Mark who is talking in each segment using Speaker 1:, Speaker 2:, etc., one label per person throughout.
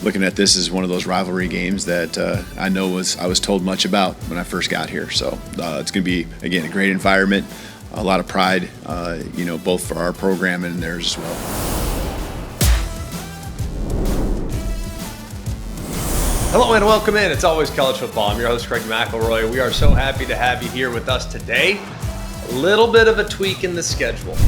Speaker 1: looking at this as one of those rivalry games that I was told much about when I first got here. So it's going to be, again, a great environment, a lot of pride, both for our program and theirs as well.
Speaker 2: Hello and welcome in. It's always college football. I'm your host, Craig McElroy. We are so happy to have you here with us today. A little bit of a tweak in the schedule.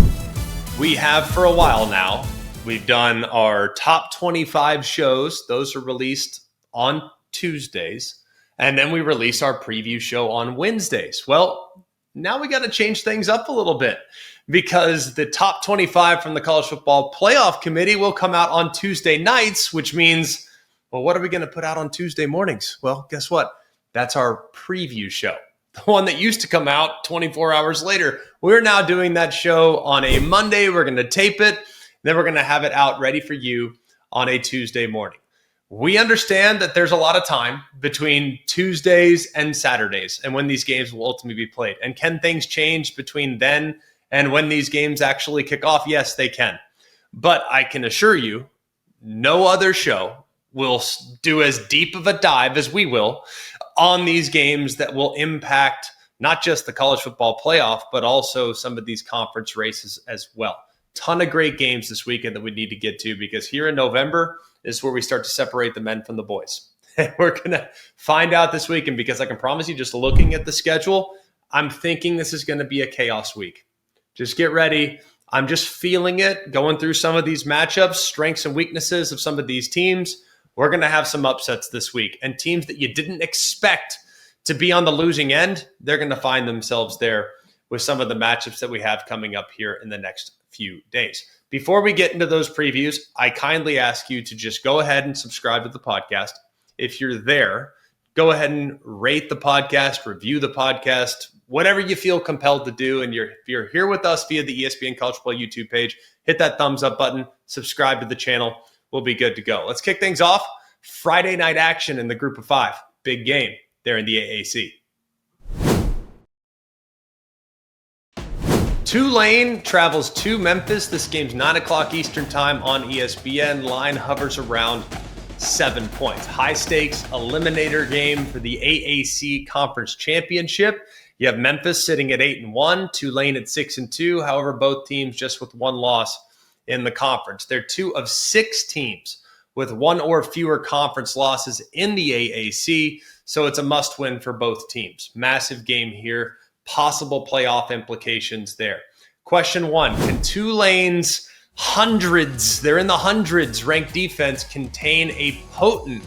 Speaker 2: We have for a while now. We've done our top 25 shows. Those are released on Tuesdays. And then we release our preview show on Wednesdays. Well, now we got to change things up a little bit because the top 25 from the College Football Playoff Committee will come out on Tuesday nights, which means, well, what are we going to put out on Tuesday mornings? Well, guess what? That's our preview show. The one that used to come out 24 hours later. We're now doing that show on a Monday. We're going to tape it. Then we're going to have it out ready for you on a Tuesday morning. We understand that there's a lot of time between Tuesdays and Saturdays and when these games will ultimately be played. And can things change between then and when these games actually kick off? Yes, they can. But I can assure you, no other show will do as deep of a dive as we will on these games that will impact not just the college football playoff, but also some of these conference races as well. Ton of great games this weekend that we need to get to because here in November is where we start to separate the men from the boys. We're going to find out this weekend because I can promise you, just looking at the schedule, I'm thinking this is going to be a chaos week. Just get ready. I'm just feeling it, going through some of these matchups, strengths and weaknesses of some of these teams. We're going to have some upsets this week, and teams that you didn't expect to be on the losing end, they're going to find themselves there with some of the matchups that we have coming up here in the next few days. Before we get into those previews, I kindly ask you to just go ahead and subscribe to the podcast. If you're there, go ahead and rate the podcast, review the podcast, whatever you feel compelled to do. And if you're here with us via the ESPN College Football YouTube page, hit that thumbs up button, subscribe to the channel. We'll be good to go. Let's kick things off. Friday night action in the group of five. Big game there in the AAC. Tulane travels to Memphis. This game's 9 o'clock Eastern time on ESPN. Line hovers around 7 points. High stakes eliminator game for the AAC Conference Championship. You have Memphis sitting at 8-1, Tulane at 6-2. However, both teams just with one loss in the conference. They're two of 6 teams with one or fewer conference losses in the AAC. So it's a must win for both teams. Massive game here. Possible playoff implications there. Question 1, can Tulane's they're in the hundreds, ranked defense contain a potent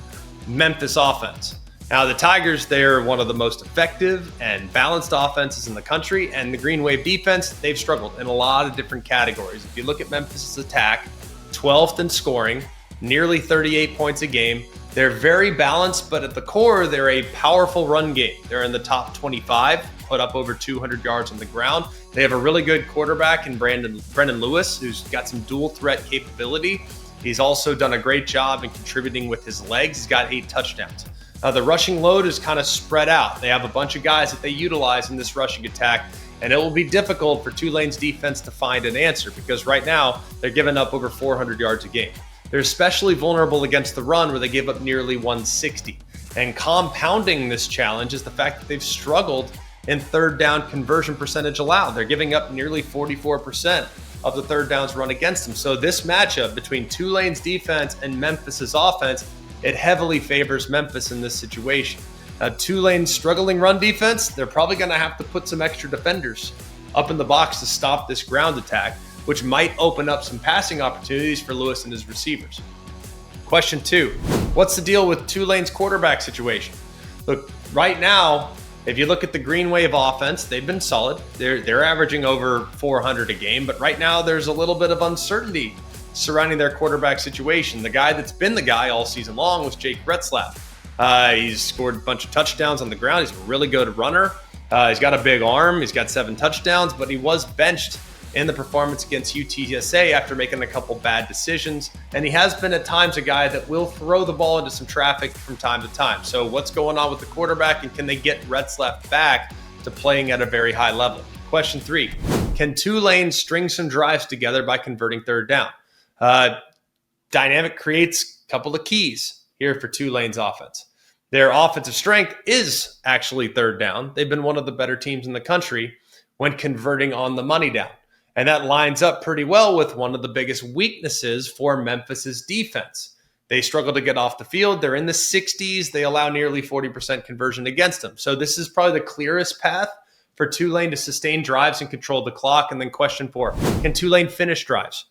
Speaker 2: Memphis offense? Now, the Tigers, they're one of the most effective and balanced offenses in the country, and the Green Wave defense, they've struggled in a lot of different categories. If you look at Memphis' attack, 12th in scoring, nearly 38 points a game. They're very balanced, but at the core, they're a powerful run game. They're in the top 25, put up over 200 yards on the ground. They have a really good quarterback in Brendan Lewis, who's got some dual threat capability. He's also done a great job in contributing with his legs. He's got 8 touchdowns. The rushing load is kind of spread out. They have a bunch of guys that they utilize in this rushing attack, and it will be difficult for Tulane's defense to find an answer because right now they're giving up over 400 yards a game. They're especially vulnerable against the run where they give up nearly 160. And compounding this challenge is the fact that they've struggled in third down conversion percentage allowed. They're giving up nearly 44% of the third downs run against them. So this matchup between Tulane's defense and Memphis's offense, it heavily favors Memphis in this situation. Tulane's struggling run defense, they're probably going to have to put some extra defenders up in the box to stop this ground attack, which might open up some passing opportunities for Lewis and his receivers. Question 2, what's the deal with Tulane's quarterback situation? Look, right now, if you look at the Green Wave offense, they've been solid. They're averaging over 400 a game, but right now there's a little bit of uncertainty surrounding their quarterback situation. The guy that's been the guy all season long was Jake Retzlaff. He's scored a bunch of touchdowns on the ground. He's a really good runner. He's got a big arm. He's got 7 touchdowns, but he was benched in the performance against UTSA after making a couple bad decisions. And he has been at times a guy that will throw the ball into some traffic from time to time. So what's going on with the quarterback, and can they get Retzlaff back to playing at a very high level? Question 3, can Tulane string some drives together by converting third down? Dynamic creates a couple of keys. here for Tulane's offense. Their offensive strength is actually third down. They've been one of the better teams in the country when converting on the money down. And that lines up pretty well with one of the biggest weaknesses for Memphis's defense. They struggle to get off the field. They're in the 60s. They allow nearly 40% conversion against them. So this is probably the clearest path for Tulane to sustain drives and control the clock. And then question 4, can Tulane finish drives?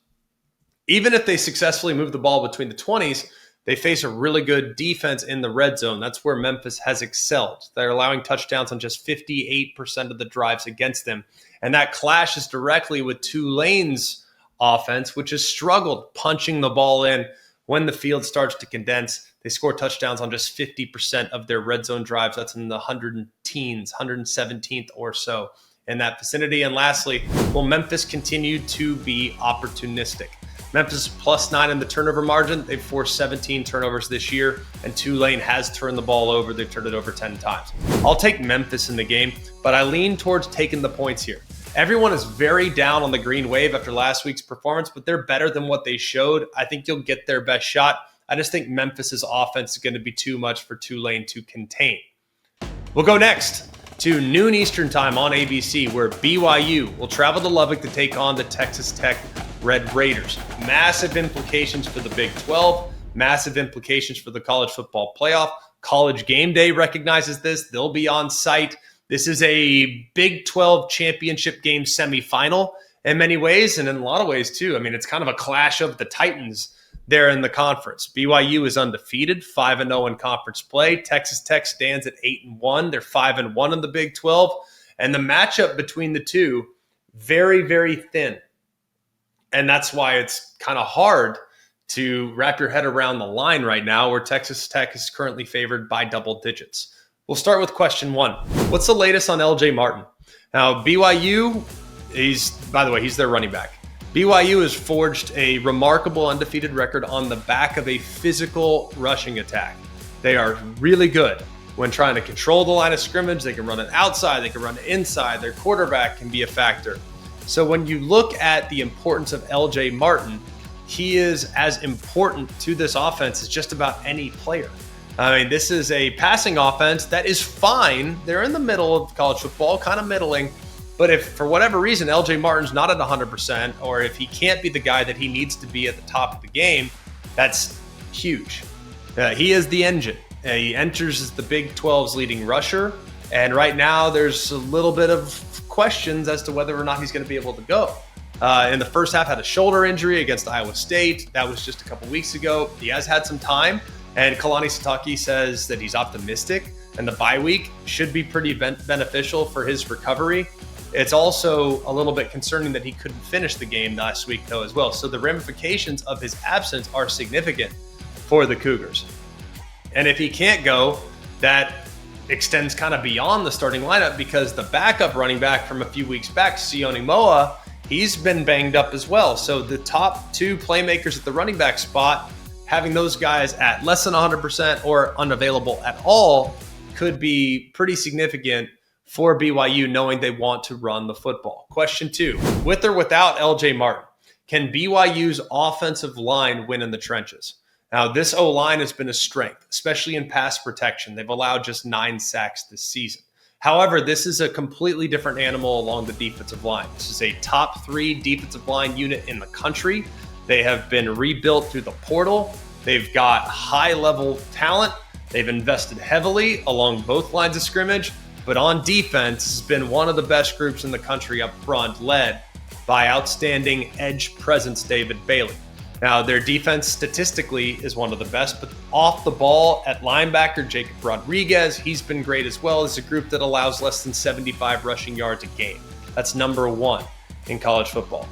Speaker 2: Even if they successfully move the ball between the 20s, they face a really good defense in the red zone. That's where Memphis has excelled. They're allowing touchdowns on just 58% of the drives against them. And that clashes directly with Tulane's offense, which has struggled punching the ball in when the field starts to condense. They score touchdowns on just 50% of their red zone drives. That's in the 117th or so in that vicinity. And lastly, will Memphis continue to be opportunistic? Memphis +9 in the turnover margin. They've forced 17 turnovers this year, and Tulane has turned the ball over. They've turned it over 10 times. I'll take Memphis in the game, but I lean towards taking the points here. Everyone is very down on the green wave after last week's performance, but they're better than what they showed. I think you'll get their best shot. I just think Memphis's offense is going to be too much for Tulane to contain. We'll go next to noon Eastern time on ABC, where BYU will travel to Lubbock to take on the Texas Tech Red Raiders. Massive implications for the Big 12, massive implications for the college football playoff. College Game Day recognizes this. They'll be on site. This is a Big 12 championship game semifinal in many ways, and in a lot of ways too. I mean, it's kind of a clash of the Titans there in the conference. BYU is undefeated, 5-0 in conference play. Texas Tech stands at 8-1. They're 5-1 in the Big 12. And the matchup between the two, very, very thin. And that's why it's kind of hard to wrap your head around the line right now, where Texas Tech is currently favored by double digits. We'll start with question 1. What's the latest on LJ Martin? Now, BYU, he's their running back. BYU has forged a remarkable undefeated record on the back of a physical rushing attack. They are really good when trying to control the line of scrimmage. They can run it outside. They can run it inside. Their quarterback can be a factor. So when you look at the importance of LJ Martin, he is as important to this offense as just about any player. I mean, this is a passing offense that is fine. They're in the middle of college football, kind of middling. But if for whatever reason LJ Martin's not at 100%, or if he can't be the guy that he needs to be at the top of the game, that's huge. He is the engine. He enters as the Big 12's leading rusher. And right now there's a little bit of questions as to whether or not he's going to be able to go. In the first half, had a shoulder injury against Iowa State. That was just a couple weeks ago. He has had some time, and Kalani Sitake says that he's optimistic, and the bye week should be pretty beneficial for his recovery. It's also a little bit concerning that he couldn't finish the game last week, though, as well. So the ramifications of his absence are significant for the Cougars. And if he can't go, that extends kind of beyond the starting lineup, because the backup running back from a few weeks back, Sione Moa, he's been banged up as well. So the top 2 playmakers at the running back spot, having those guys at less than 100% or unavailable at all, could be pretty significant for BYU, knowing they want to run the football. Question 2, with or without LJ Martin, can BYU's offensive line win in the trenches? Now, this O-line has been a strength, especially in pass protection. They've allowed just 9 sacks this season. However, this is a completely different animal along the defensive line. This is a top 3 defensive line unit in the country. They have been rebuilt through the portal. They've got high-level talent. They've invested heavily along both lines of scrimmage. But on defense, has been one of the best groups in the country up front, led by outstanding edge presence David Bailey. Now, their defense statistically is one of the best, but off the ball at linebacker, Jacob Rodriguez, he's been great as well. As a group that allows less than 75 rushing yards a game. That's number 1 in college football.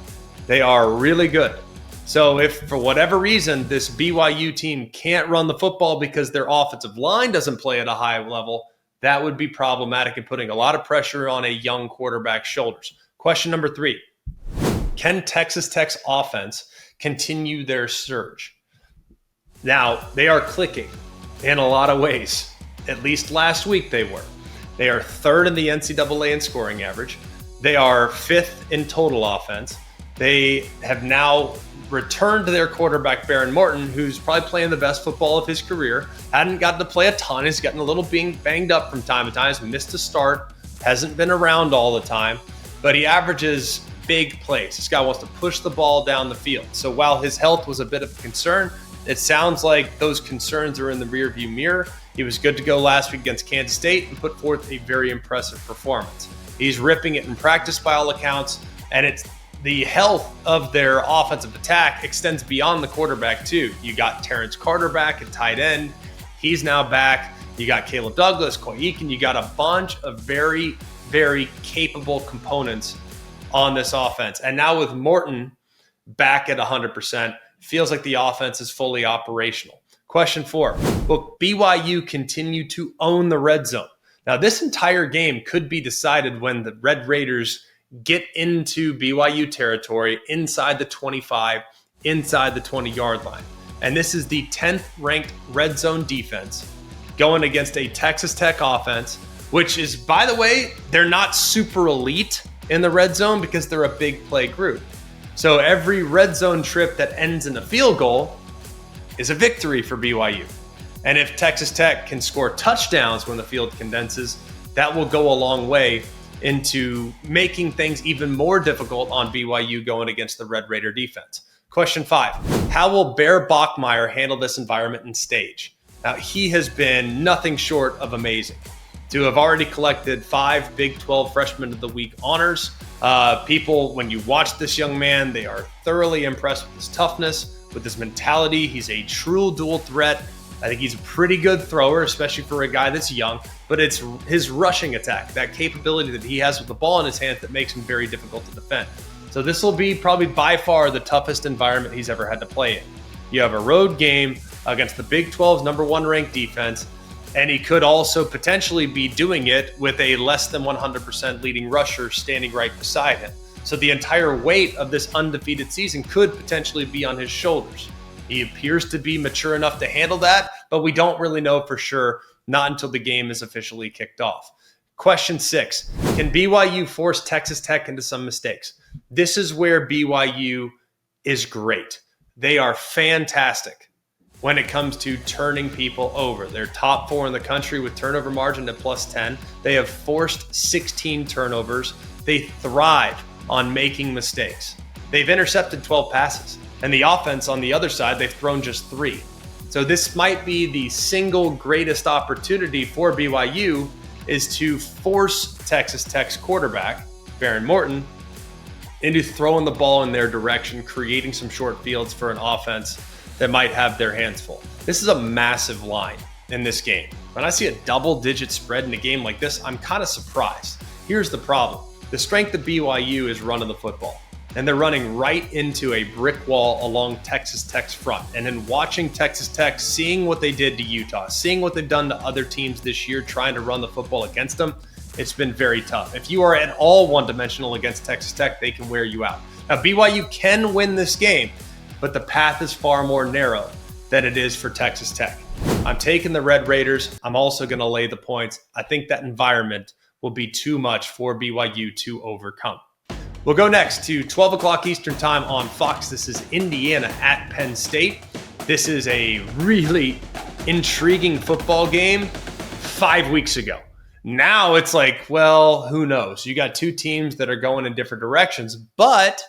Speaker 2: They are really good. So if for whatever reason this BYU team can't run the football because their offensive line doesn't play at a high level, that would be problematic and putting a lot of pressure on a young quarterback's shoulders. Question number 3, can Texas Tech's offense continue their surge? Now, they are clicking in a lot of ways. At least last week they were. They are 3rd in the NCAA in scoring average. They are 5th in total offense. They have now returned to their quarterback, Baron Morton, who's probably playing the best football of his career. Hadn't gotten to play a ton. He's gotten a little banged up from time to time. He's missed a start. Hasn't been around all the time. But he averages big plays. This guy wants to push the ball down the field. So while his health was a bit of a concern, it sounds like those concerns are in the rearview mirror. He was good to go last week against Kansas State and put forth a very impressive performance. He's ripping it in practice by all accounts, and it's the health of their offensive attack extends beyond the quarterback too. You got Terrence Carter back at tight end. He's now back. You got Caleb Douglas, Coy Eakin. You got a bunch of very, very capable components on this offense. And now with Morton back at 100%, feels like the offense is fully operational. Question 4, will BYU continue to own the red zone? Now, this entire game could be decided when the Red Raiders get into BYU territory inside the 25, inside the 20-yard line. And this is the 10th ranked red zone defense going against a Texas Tech offense, which is, by the way, they're not super elite in the red zone because they're a big play group. So every red zone trip that ends in a field goal is a victory for BYU. And if Texas Tech can score touchdowns when the field condenses, that will go a long way into making things even more difficult on BYU going against the Red Raider defense. Question 5, how will Bear Bachmeier handle this environment and stage? Now, he has been nothing short of amazing. To have already collected 5 Big 12 Freshman of the Week honors. People, when you watch this young man, they are thoroughly impressed with his toughness, with his mentality. He's a true dual threat. I think he's a pretty good thrower, especially for a guy that's young, but it's his rushing attack, that capability that he has with the ball in his hands that makes him very difficult to defend. So this will be probably by far the toughest environment he's ever had to play in. You have a road game against the Big 12's number 1 ranked defense, and he could also potentially be doing it with a less than 100% leading rusher standing right beside him. So the entire weight of this undefeated season could potentially be on his shoulders. He appears to be mature enough to handle that, but we don't really know for sure, not until the game is officially kicked off. Question 6, can BYU force Texas Tech into some mistakes? This is where BYU is great. They are fantastic when it comes to turning people over. They're top 4 in the country with turnover margin at +10. They have forced 16 turnovers. They thrive on making mistakes. They've intercepted 12 passes. And the offense on the other side, they've thrown just 3. So this might be the single greatest opportunity for BYU is to force Texas Tech's quarterback, Baron Morton, into throwing the ball in their direction, creating some short fields for an offense that might have their hands full. This is a massive line in this game. When I see a double-digit spread in a game like this, I'm kind of surprised. Here's the problem. The strength of BYU is running the football. And they're running right into a brick wall along Texas Tech's front. And in watching Texas Tech, seeing what they did to Utah, seeing what they've done to other teams this year, trying to run the football against them, it's been very tough. If you are at all one-dimensional against Texas Tech, they can wear you out. Now, BYU can win this game, but the path is far more narrow than it is for Texas Tech. I'm taking the Red Raiders. I'm also going to lay the points. I think that environment will be too much for BYU to overcome. We'll go next to 12 o'clock Eastern time on Fox. This is Indiana at Penn State. This is a really intriguing football game 5 weeks ago. Now it's like, well, who knows? You got 2 teams that are going in different directions, but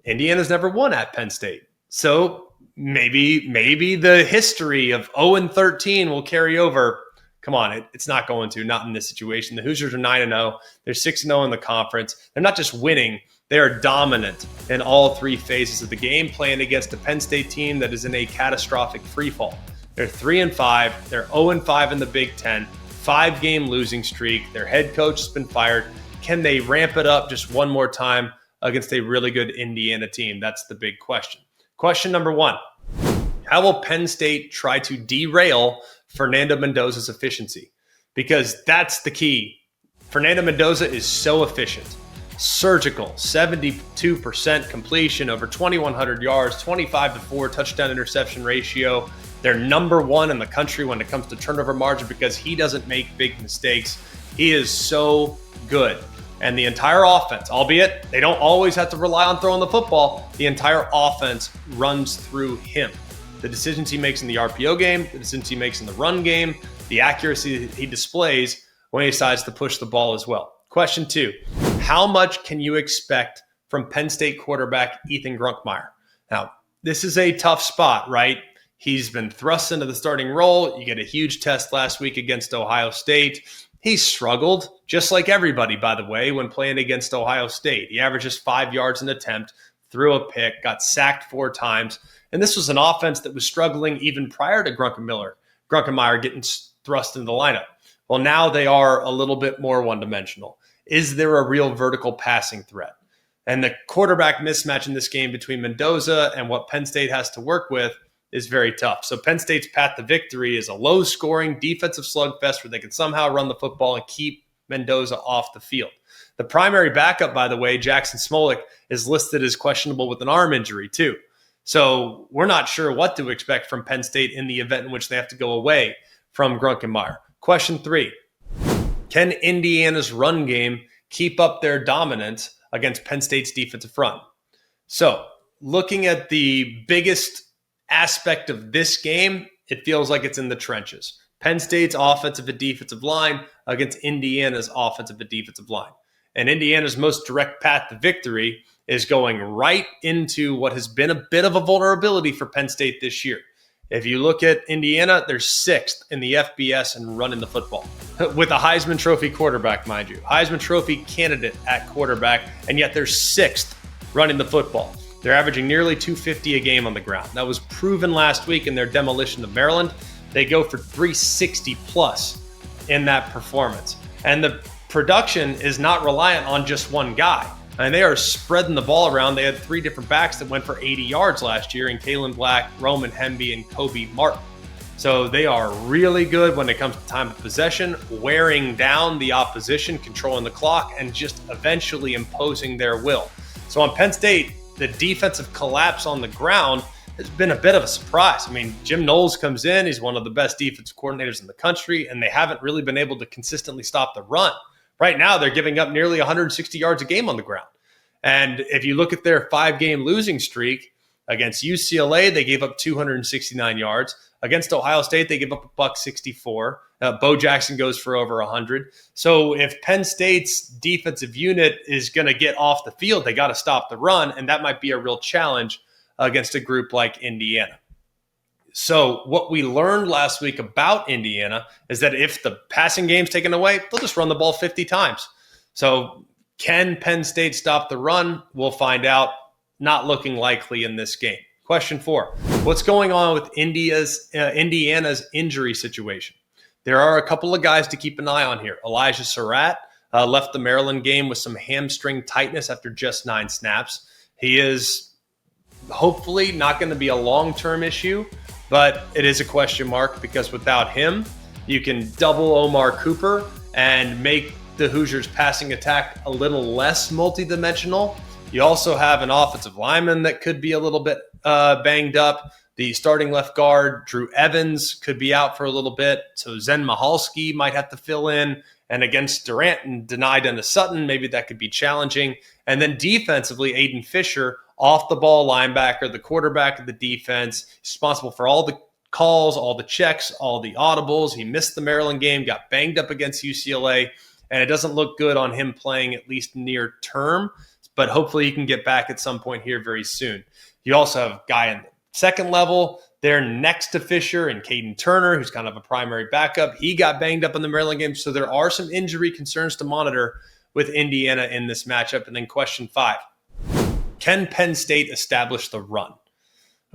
Speaker 2: Indiana's never won at Penn State. So maybe the history of 0-13 will carry over. Come on, it's not going to, not in this situation. The Hoosiers are 9-0. They're 6-0 in the conference. They're not just winning, they are dominant in all 3 phases of the game, playing against a Penn State team that is in a catastrophic freefall. They're 3-5. They're 0-5 in the Big Ten, 5-game losing streak. Their head coach has been fired. Can they ramp it up just one more time against a really good Indiana team? That's the big question. Question number 1, how will Penn State try to derail Fernando Mendoza's efficiency? Because that's the key. Fernando Mendoza is so efficient. Surgical, 72% completion, over 2,100 yards, 25-4 touchdown interception ratio. They're number 1 in the country when it comes to turnover margin because he doesn't make big mistakes. He is so good. And the entire offense, albeit they don't always have to rely on throwing the football, the entire offense runs through him. The decisions he makes in the RPO game, the decisions he makes in the run game, the accuracy he displays when he decides to push the ball as well. Question 2, how much can you expect from Penn State quarterback Ethan Grunkemeyer? Now, this is a tough spot, right? He's been thrust into the starting role. You get a huge test last week against Ohio State. He struggled, just like everybody, by the way, when playing against Ohio State. He averages 5 yards an attempt, threw a pick, got sacked 4 times. And this was an offense that was struggling even prior to Grunkemeyer getting thrust into the lineup. Well, now they are a little bit more one-dimensional. Is there a real vertical passing threat? And the quarterback mismatch in this game between Mendoza and what Penn State has to work with is very tough. So Penn State's path to victory is a low-scoring defensive slugfest where they can somehow run the football and keep Mendoza off the field. The primary backup, by the way, Jackson Smolik, is listed as questionable with an arm injury too. So we're not sure what to expect from Penn State in the event in which they have to go away from Grunkemeyer. Question 3, can Indiana's run game keep up their dominance against Penn State's defensive front? So looking at the biggest aspect of this game, it feels like it's in the trenches. Penn State's offensive and defensive line against Indiana's offensive and defensive line. And Indiana's most direct path to victory is going right into what has been a bit of a vulnerability for Penn State this year. If you look at Indiana, they're 6th in the FBS in running the football with a Heisman Trophy quarterback, mind you. Heisman Trophy candidate at quarterback, and yet they're 6th running the football. They're averaging nearly 250 a game on the ground. That was proven last week in their demolition of Maryland. They go for 360 plus in that performance. And the production is not reliant on just one guy. And they are spreading the ball around. They had 3 different backs that went for 80 yards last year in Kalen Black, Roman Hemby, and Kobe Martin. So they are really good when it comes to time of possession, wearing down the opposition, controlling the clock, and just eventually imposing their will. So on Penn State, the defensive collapse on the ground has been a bit of a surprise. I mean, Jim Knowles comes in. He's one of the best defensive coordinators in the country, and they haven't really been able to consistently stop the run. Right now, they're giving up nearly 160 yards a game on the ground. And if you look at their 5-game losing streak, against UCLA, they gave up 269 yards. Against Ohio State, they give up $164. Bo Jackson goes for over 100. So if Penn State's defensive unit is going to get off the field, they got to stop the run, and that might be a real challenge against a group like Indiana. So what we learned last week about Indiana is that if the passing game's taken away, they'll just run the ball 50 times. So can Penn State stop the run? We'll find out. Not looking likely in this game. Question 4, what's going on with Indiana's injury situation? There are a couple of guys to keep an eye on here. Elijah Surratt left the Maryland game with some hamstring tightness after just 9 snaps. He is hopefully not going to be a long-term issue, but it is a question mark because without him, you can double Omar Cooper and make the Hoosiers' passing attack a little less multidimensional. You also have an offensive lineman that could be a little bit banged up. The starting left guard, Drew Evans, could be out for a little bit. So Zen Mahalski might have to fill in. And against Durant and denied Dennis Sutton, maybe that could be challenging. And then defensively, Aiden Fisher, off-the-ball linebacker, the quarterback of the defense, responsible for all the calls, all the checks, all the audibles. He missed the Maryland game, got banged up against UCLA, and it doesn't look good on him playing at least near term. But hopefully he can get back at some point here very soon. You also have a guy in the second level there next to Fisher and Caden Turner, who's kind of a primary backup. He got banged up in the Maryland game. So there are some injury concerns to monitor with Indiana in this matchup. And then question 5, can Penn State establish the run?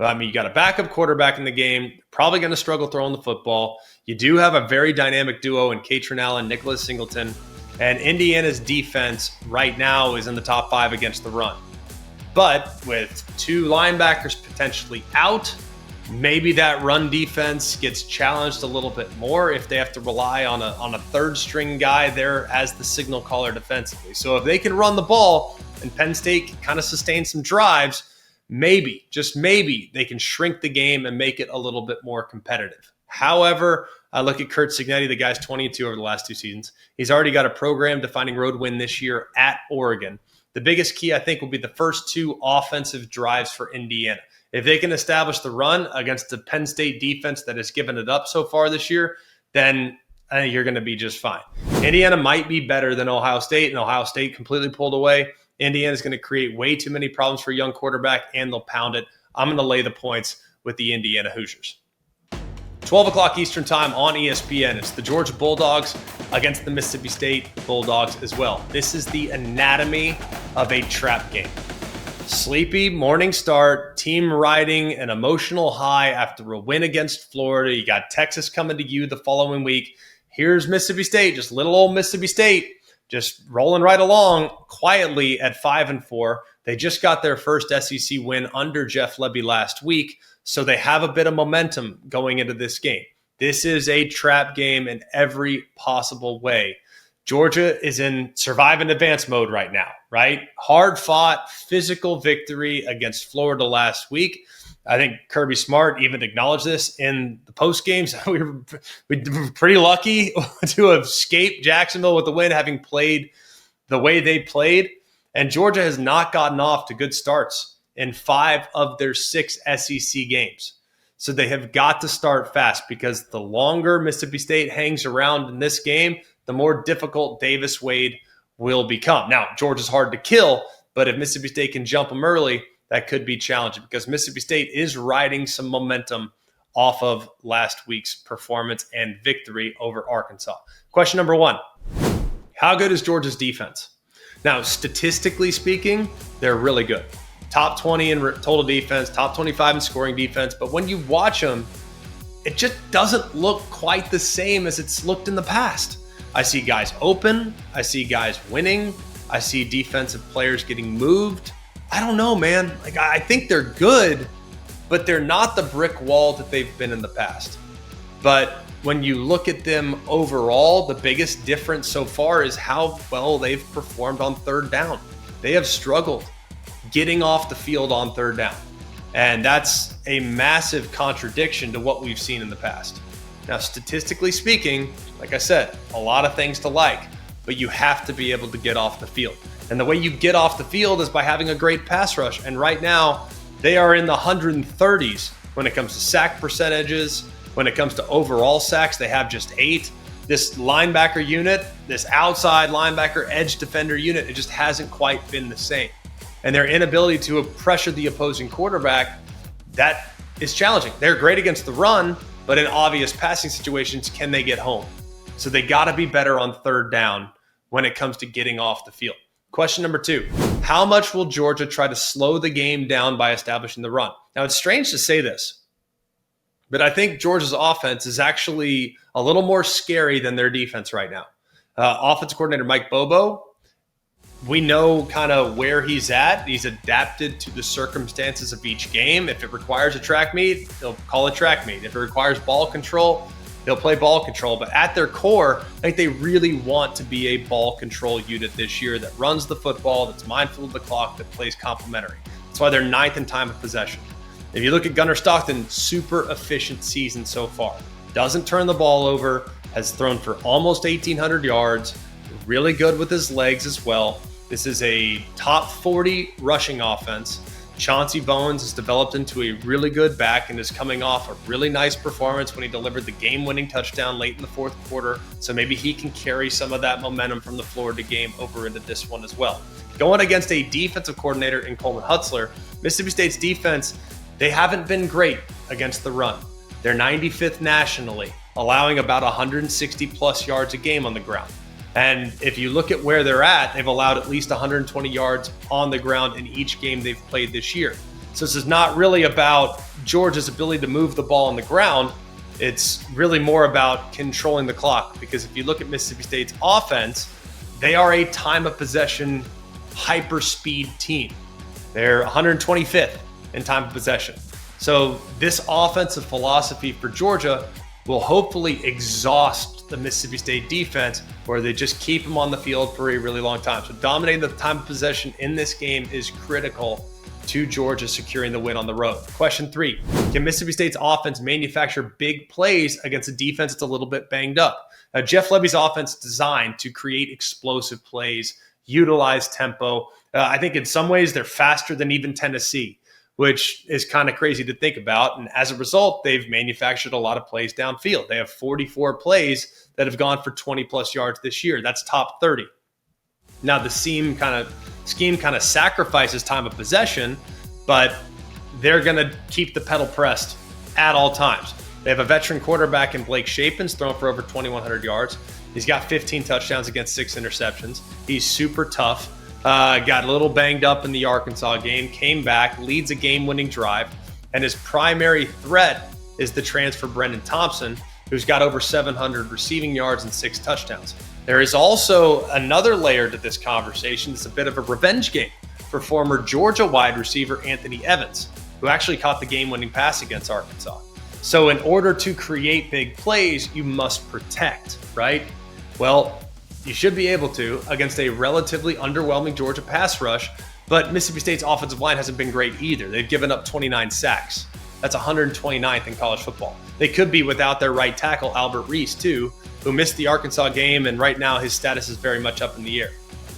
Speaker 2: I mean, you got a backup quarterback in the game, probably going to struggle throwing the football. You do have a very dynamic duo in Katrin Allen, Nicholas Singleton. And Indiana's defense right now is in the top 5 against the run. But with 2 linebackers potentially out, maybe that run defense gets challenged a little bit more if they have to rely on a third-string guy there as the signal caller defensively. So if they can run the ball and Penn State can kind of sustain some drives, maybe, just maybe, they can shrink the game and make it a little bit more competitive. However, I look at Kurt Cignetti, the guy's 22 over the last 2 seasons. He's already got a program-defining road win this year at Oregon. The biggest key, I think, will be the first 2 offensive drives for Indiana. If they can establish the run against the Penn State defense that has given it up so far this year, then I think you're going to be just fine. Indiana might be better than Ohio State, and Ohio State completely pulled away. Indiana's going to create way too many problems for a young quarterback, and they'll pound it. I'm going to lay the points with the Indiana Hoosiers. 12 o'clock Eastern time on ESPN. It's the Georgia Bulldogs against the Mississippi State Bulldogs as well. This is the anatomy of a trap game. Sleepy morning start, team riding an emotional high after a win against Florida. You got Texas coming to you the following week. Here's Mississippi State, just little old Mississippi State, just rolling right along quietly at 5-4. They just got their first SEC win under Jeff Lebby last week, so they have a bit of momentum going into this game. This is a trap game in every possible way. Georgia is in survive and advance mode right now, right? Hard-fought, physical victory against Florida last week. I think Kirby Smart even acknowledged this in the post games. We were pretty lucky to have escaped Jacksonville with the win, having played the way they played. And Georgia has not gotten off to good starts in 5 of their 6 SEC games. So they have got to start fast, because the longer Mississippi State hangs around in this game, the more difficult Davis Wade will become. Now, Georgia's hard to kill, but if Mississippi State can jump them early, that could be challenging, because Mississippi State is riding some momentum off of last week's performance and victory over Arkansas. Question number 1, how good is Georgia's defense? Now, statistically speaking, they're really good. Top 20 in total defense, top 25 in scoring defense. But when you watch them, it just doesn't look quite the same as it's looked in the past. I see guys open. I see guys winning. I see defensive players getting moved. I don't know, man. I think they're good, but they're not the brick wall that they've been in the past. But when you look at them overall, the biggest difference so far is how well they've performed on third down. They have struggled getting off the field on third down. And that's a massive contradiction to what we've seen in the past. Now, statistically speaking, like I said, a lot of things to like, but you have to be able to get off the field. And the way you get off the field is by having a great pass rush. And right now, they are in the 130s when it comes to sack percentages. When it comes to overall sacks, they have just 8. This linebacker unit, this outside linebacker edge defender unit, it just hasn't quite been the same. And their inability to pressure the opposing quarterback, that is challenging. They're great against the run, but in obvious passing situations, can they get home? So they got to be better on third down when it comes to getting off the field. Question number 2, how much will Georgia try to slow the game down by establishing the run? Now, it's strange to say this, but I think Georgia's offense is actually a little more scary than their defense right now. Offensive coordinator Mike Bobo, we know kind of where he's at. He's adapted to the circumstances of each game. If it requires a track meet, he'll call a track meet. If it requires ball control, they'll play ball control. But at their core, I think they really want to be a ball control unit this year that runs the football, that's mindful of the clock, that plays complementary. That's why they're 9th in time of possession. If you look at Gunnar Stockton, super efficient season so far. Doesn't turn the ball over, has thrown for almost 1,800 yards, really good with his legs as well. This is a top 40 rushing offense. Chauncey Bowens has developed into a really good back and is coming off a really nice performance when he delivered the game-winning touchdown late in the 4th quarter. So maybe he can carry some of that momentum from the Florida game over into this one as well. Going against a defensive coordinator in Coleman Hutzler, Mississippi State's defense, they haven't been great against the run. They're 95th nationally, allowing about 160 plus yards a game on the ground. And if you look at where they're at, they've allowed at least 120 yards on the ground in each game they've played this year. So this is not really about Georgia's ability to move the ball on the ground. It's really more about controlling the clock, because if you look at Mississippi State's offense, they are a time of possession hyper-speed team. They're 125th in time of possession. So this offensive philosophy for Georgia will hopefully exhaust the Mississippi State defense, where they just keep them on the field for a really long time. So dominating the time of possession in this game is critical to Georgia securing the win on the road. Question 3, can Mississippi State's offense manufacture big plays against a defense that's a little bit banged up? Jeff Lebby's offense is designed to create explosive plays, utilize tempo. I think in some ways they're faster than even Tennessee, which is kind of crazy to think about. And as a result, they've manufactured a lot of plays downfield. They have 44 plays that have gone for 20-plus yards this year. That's top 30. Now, the scheme kind of sacrifices time of possession, but they're going to keep the pedal pressed at all times. They have a veteran quarterback in Blake Shapen's thrown for over 2,100 yards. He's got 15 touchdowns against 6 interceptions. He's super tough. Got a little banged up in the Arkansas game, came back, leads a game-winning drive, and his primary threat is the transfer Brendan Thompson, who's got over 700 receiving yards and 6 touchdowns. There is also another layer to this conversation. It's a bit of a revenge game for former Georgia wide receiver Anthony Evans, who actually caught the game-winning pass against Arkansas. So in order to create big plays, you must protect, right? Well, you should be able to against a relatively underwhelming Georgia pass rush, but Mississippi State's offensive line hasn't been great either. They've given up 29 sacks. That's 129th in college football. They could be without their right tackle, Albert Reese, too, who missed the Arkansas game, and right now his status is very much up in the air.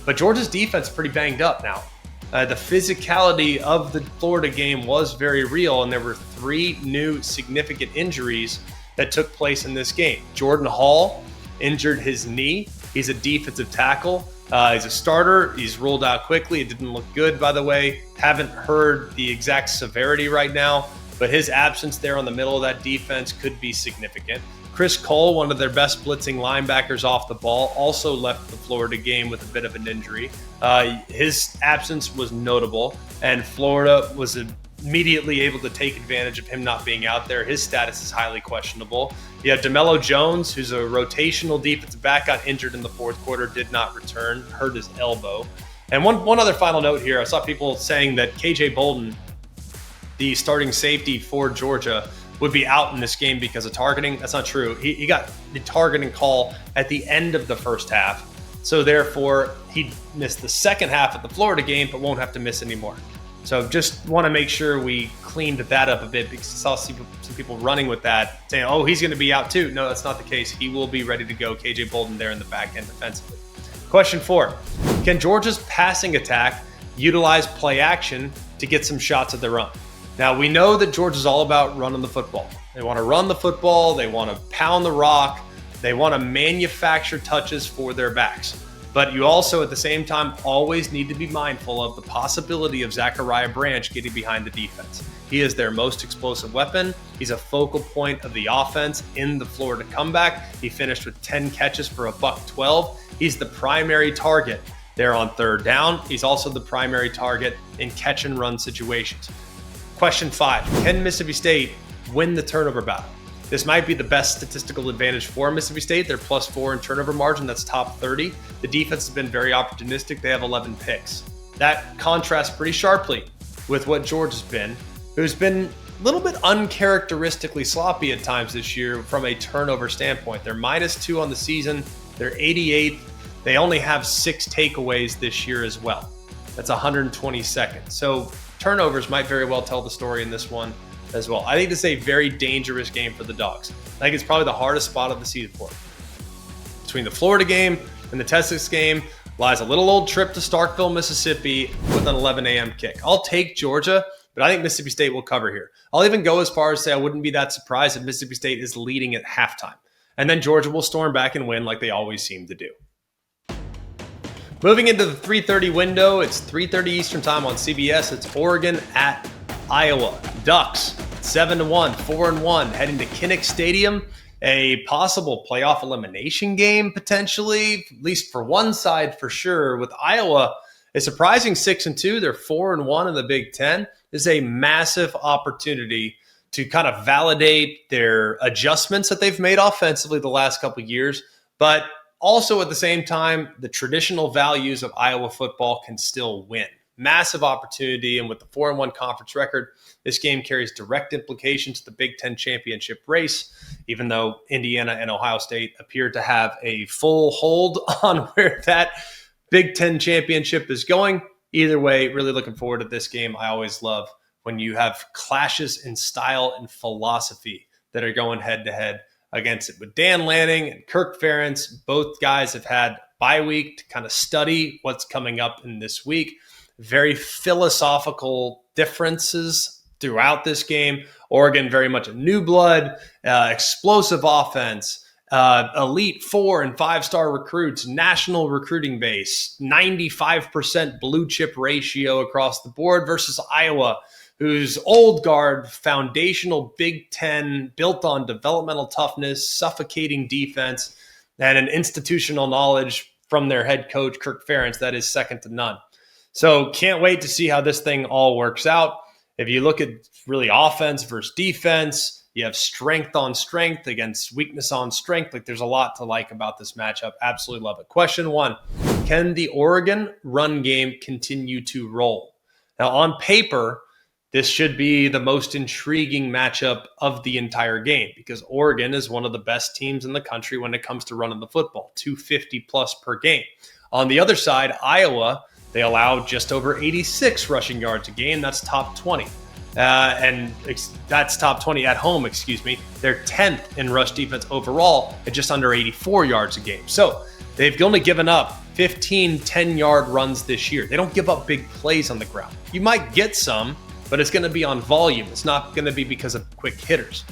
Speaker 2: But Georgia's defense is pretty banged up now. The physicality of the Florida game was very real, and there were 3 new significant injuries that took place in this game. Jordan Hall injured his knee. He's a defensive tackle. He's a starter. He's ruled out quickly. It didn't look good, by the way. Haven't heard the exact severity right now, but his absence there on the middle of that defense could be significant. Chris Cole, one of their best blitzing linebackers off the ball, also left the Florida game with a bit of an injury. His absence was notable, and Florida was immediately able to take advantage of him not being out there. His status is highly questionable. You have DeMello Jones, who's a rotational defensive back, got injured in the fourth quarter, did not return, hurt his elbow. And one other final note here. I saw people saying that KJ Bolden, the starting safety for Georgia, would be out in this game because of targeting. That's not true. He got the targeting call at the end of the first half. So therefore, he missed the second half of the Florida game, but won't have to miss anymore. So just want to make sure we cleaned that up a bit, because I saw some people running with that, saying, oh, he's going to be out too. No, that's not the case. He will be ready to go. KJ Bolden there in the back end defensively. Question 4, can Georgia's passing attack utilize play action to get some shots of their own? Now, we know that Georgia's all about running the football. They want to run the football. They want to pound the rock. They want to manufacture touches for their backs. But you also, at the same time, always need to be mindful of the possibility of Zachariah Branch getting behind the defense. He is their most explosive weapon. He's a focal point of the offense in the Florida comeback. He finished with 10 catches for $112. He's the primary target there on third down. He's also the primary target in catch and run situations. Question 5, can Mississippi State win the turnover battle? This might be the best statistical advantage for Mississippi State. They're +4 in turnover margin. That's top 30. The defense has been very opportunistic. They have 11 picks. That contrasts pretty sharply with what Georgia's been, who's been a little bit uncharacteristically sloppy at times this year from a turnover standpoint. They're -2 on the season. They're 88th. They only have 6 takeaways this year as well. That's 122nd. So turnovers might very well tell the story in this one as well. I think this is a very dangerous game for the Dogs. I think it's probably the hardest spot of the season for them. Between the Florida game and the Texas game lies a little old trip to Starkville, Mississippi with an 11 a.m. kick. I'll take Georgia, but I think Mississippi State will cover here. I'll even go as far as say I wouldn't be that surprised if Mississippi State is leading at halftime. And then Georgia will storm back and win like they always seem to do. Moving into the 3:30 window, it's 3:30 Eastern time on CBS. It's Oregon at Iowa. Ducks, 7-1, 4-1, heading to Kinnick Stadium. A possible playoff elimination game, potentially, at least for one side for sure. With Iowa, a surprising 6-2. They're 4-1 in the Big Ten. This is a massive opportunity to kind of validate their adjustments that they've made offensively the last couple of years, but also, at the same time, the traditional values of Iowa football can still win. Massive opportunity, and with the 4-1 conference record, this game carries direct implications to the Big Ten championship race, even though Indiana and Ohio State appear to have a full hold on where that Big Ten championship is going. either way, really looking forward to this game. I always love when you have clashes in style and philosophy that are going head to head against it. With Dan Lanning and Kirk Ferentz, both guys have had bye week to kind of study what's coming up in this week. Very philosophical differences throughout this game. Oregon, very much a new blood, explosive offense, elite 4- and 5-star recruits, national recruiting base, 95% blue chip ratio across the board versus Iowa, whose old guard, foundational Big Ten, built on developmental toughness, suffocating defense, and an institutional knowledge from their head coach, Kirk Ferentz, that is second to none. So can't wait to see how this thing all works out. If you look at really offense versus defense, you have strength on strength against weakness on strength. Like, there's a lot to like about this matchup. Absolutely love it. Question 1, can the Oregon run game continue to roll? Now, on paper, this should be the most intriguing matchup of the entire game because Oregon is one of the best teams in the country when it comes to running the football, 250 plus per game. On the other side, Iowa, they allow just over 86 rushing yards a game. That's top 20. And that's top 20 at home, They're 10th in rush defense overall at just under 84 yards a game. So they've only given up 15 10-yard runs this year. They don't give up big plays on the ground. You might get some, but it's going to be on volume. It's not going to be because of quick hitters.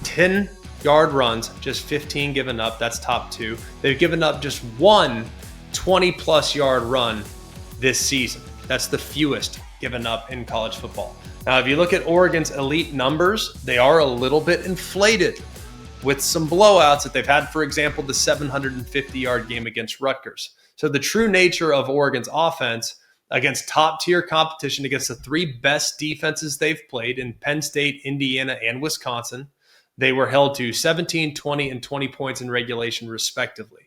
Speaker 2: 10-yard runs, just 15 given up. That's top 2. They've given up just one 20-plus yard run this season. That's the fewest given up in college football. Now, if you look at Oregon's elite numbers, they are a little bit inflated with some blowouts that they've had, for example, the 750-yard game against Rutgers. So the true nature of Oregon's offense against top-tier competition, against the 3 best defenses they've played in Penn State, Indiana, and Wisconsin, they were held to 17, 20, and 20 points in regulation, respectively.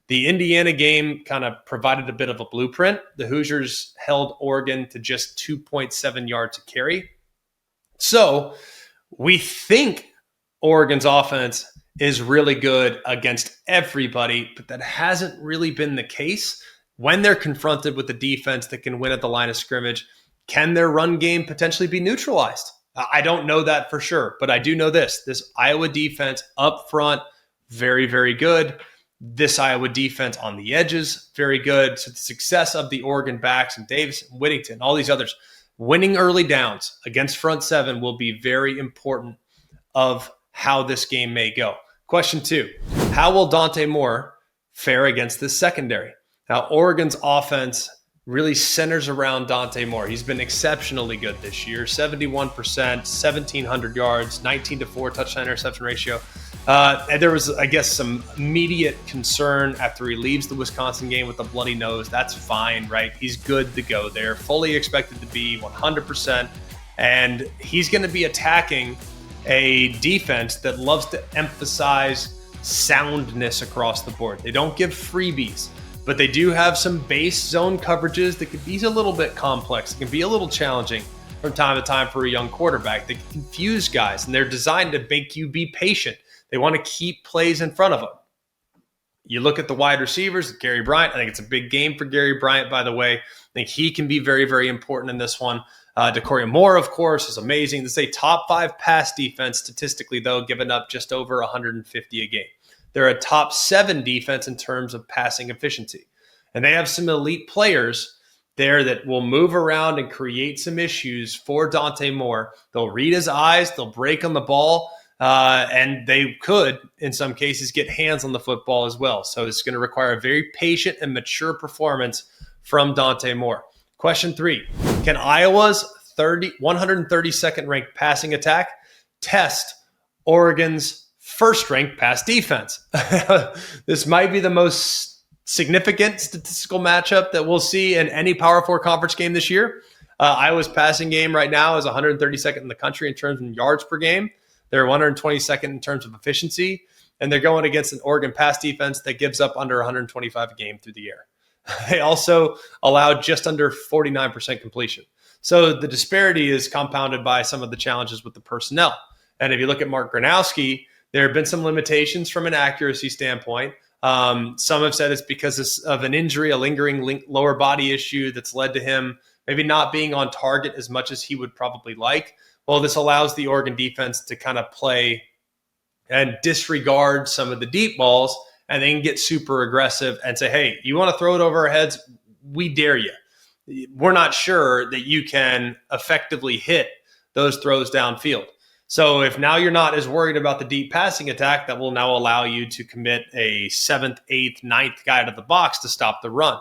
Speaker 2: The Indiana game kind of provided a bit of a blueprint. The Hoosiers held Oregon to just 2.7 yards a carry. So we think Oregon's offense is really good against everybody, but that hasn't really been the case. When they're confronted with a defense that can win at the line of scrimmage, can their run game potentially be neutralized? I don't know that for sure, but I do know this Iowa defense up front, very, very good. This Iowa defense on the edges, very good. So the success of the Oregon backs and Davis and Whittington, all these others, winning early downs against front 7 will be very important of how this game may go. Question 2, how will Dante Moore fare against this secondary? Now, Oregon's offense really centers around Dante Moore. He's been exceptionally good this year, 71%, 1,700 yards, 19-4 touchdown interception ratio. And there was, I guess, some immediate concern after he leaves the Wisconsin game with a bloody nose. That's fine, right? He's good to go there, fully expected to be 100%. And he's going to be attacking a defense that loves to emphasize soundness across the board. They don't give freebies, but they do have some base zone coverages that can be a little bit complex. It can be a little challenging from time to time for a young quarterback. They can confuse guys, and they're designed to make you be patient. They want to keep plays in front of them. You look at the wide receivers, Gary Bryant. I think it's a big game for Gary Bryant, by the way. I think he can be very, very important in this one. DeCorey Moore, of course, is amazing. This is a top 5 pass defense statistically, though, giving up just over 150 a game. They're a top 7 defense in terms of passing efficiency. And they have some elite players there that will move around and create some issues for Dante Moore. They'll read his eyes. They'll break on the ball. And they could, in some cases, get hands on the football as well. So it's going to require a very patient and mature performance from Dante Moore. Question 3, can Iowa's 132nd ranked passing attack test Oregon's first-ranked pass defense? This might be the most significant statistical matchup that we'll see in any Power 4 conference game this year. Iowa's passing game right now is 132nd in the country in terms of yards per game. They're 122nd in terms of efficiency, and they're going against an Oregon pass defense that gives up under 125 a game through the air. They also allowed just under 49% completion. So the disparity is compounded by some of the challenges with the personnel. And if you look at Mark Gronowski, there have been some limitations from an accuracy standpoint. Some have said it's because of an injury, a lingering lower body issue that's led to him maybe not being on target as much as he would probably like. Well, this allows the Oregon defense to kind of play and disregard some of the deep balls and then get super aggressive and say, hey, you want to throw it over our heads? We dare you. We're not sure that you can effectively hit those throws downfield. So if now you're not as worried about the deep passing attack, that will now allow you to commit a 7th, 8th, 9th guy out of the box to stop the run.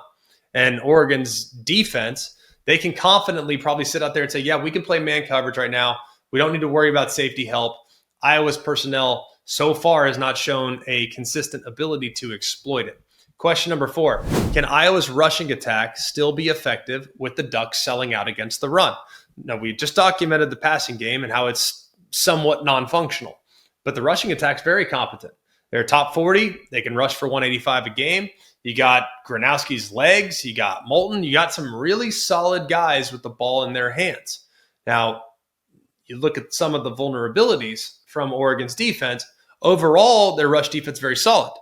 Speaker 2: And Oregon's defense, they can confidently probably sit out there and say, yeah, we can play man coverage right now. We don't need to worry about safety help. Iowa's personnel so far has not shown a consistent ability to exploit it. Question number 4, can Iowa's rushing attack still be effective with the Ducks selling out against the run? Now, we just documented the passing game and how it's somewhat non-functional, but the rushing attack's very competent. They're top 40. They can rush for 185 a game. You got Gronowski's legs. You got Moulton. You got some really solid guys with the ball in their hands. Now, you look at some of the vulnerabilities from Oregon's defense. Overall, their rush defense is very solid.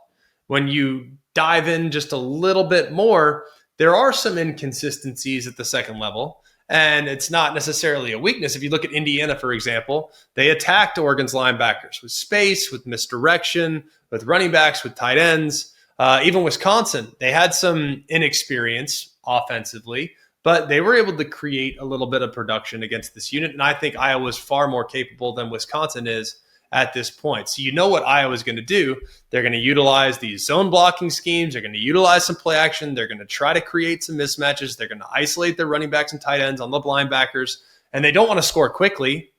Speaker 2: When you dive in just a little bit more, there are some inconsistencies at the second level, and it's not necessarily a weakness. If you look at Indiana, for example, they attacked Oregon's linebackers with space, with misdirection, with running backs, with tight ends. Even Wisconsin, they had some inexperience offensively, but they were able to create a little bit of production against this unit, and I think Iowa's far more capable than Wisconsin is at this point. So you know what Iowa's going to do. They're going to utilize these zone blocking schemes. They're going to utilize some play action. They're going to try to create some mismatches. They're going to isolate their running backs and tight ends on the linebackers. And they don't want to score quickly.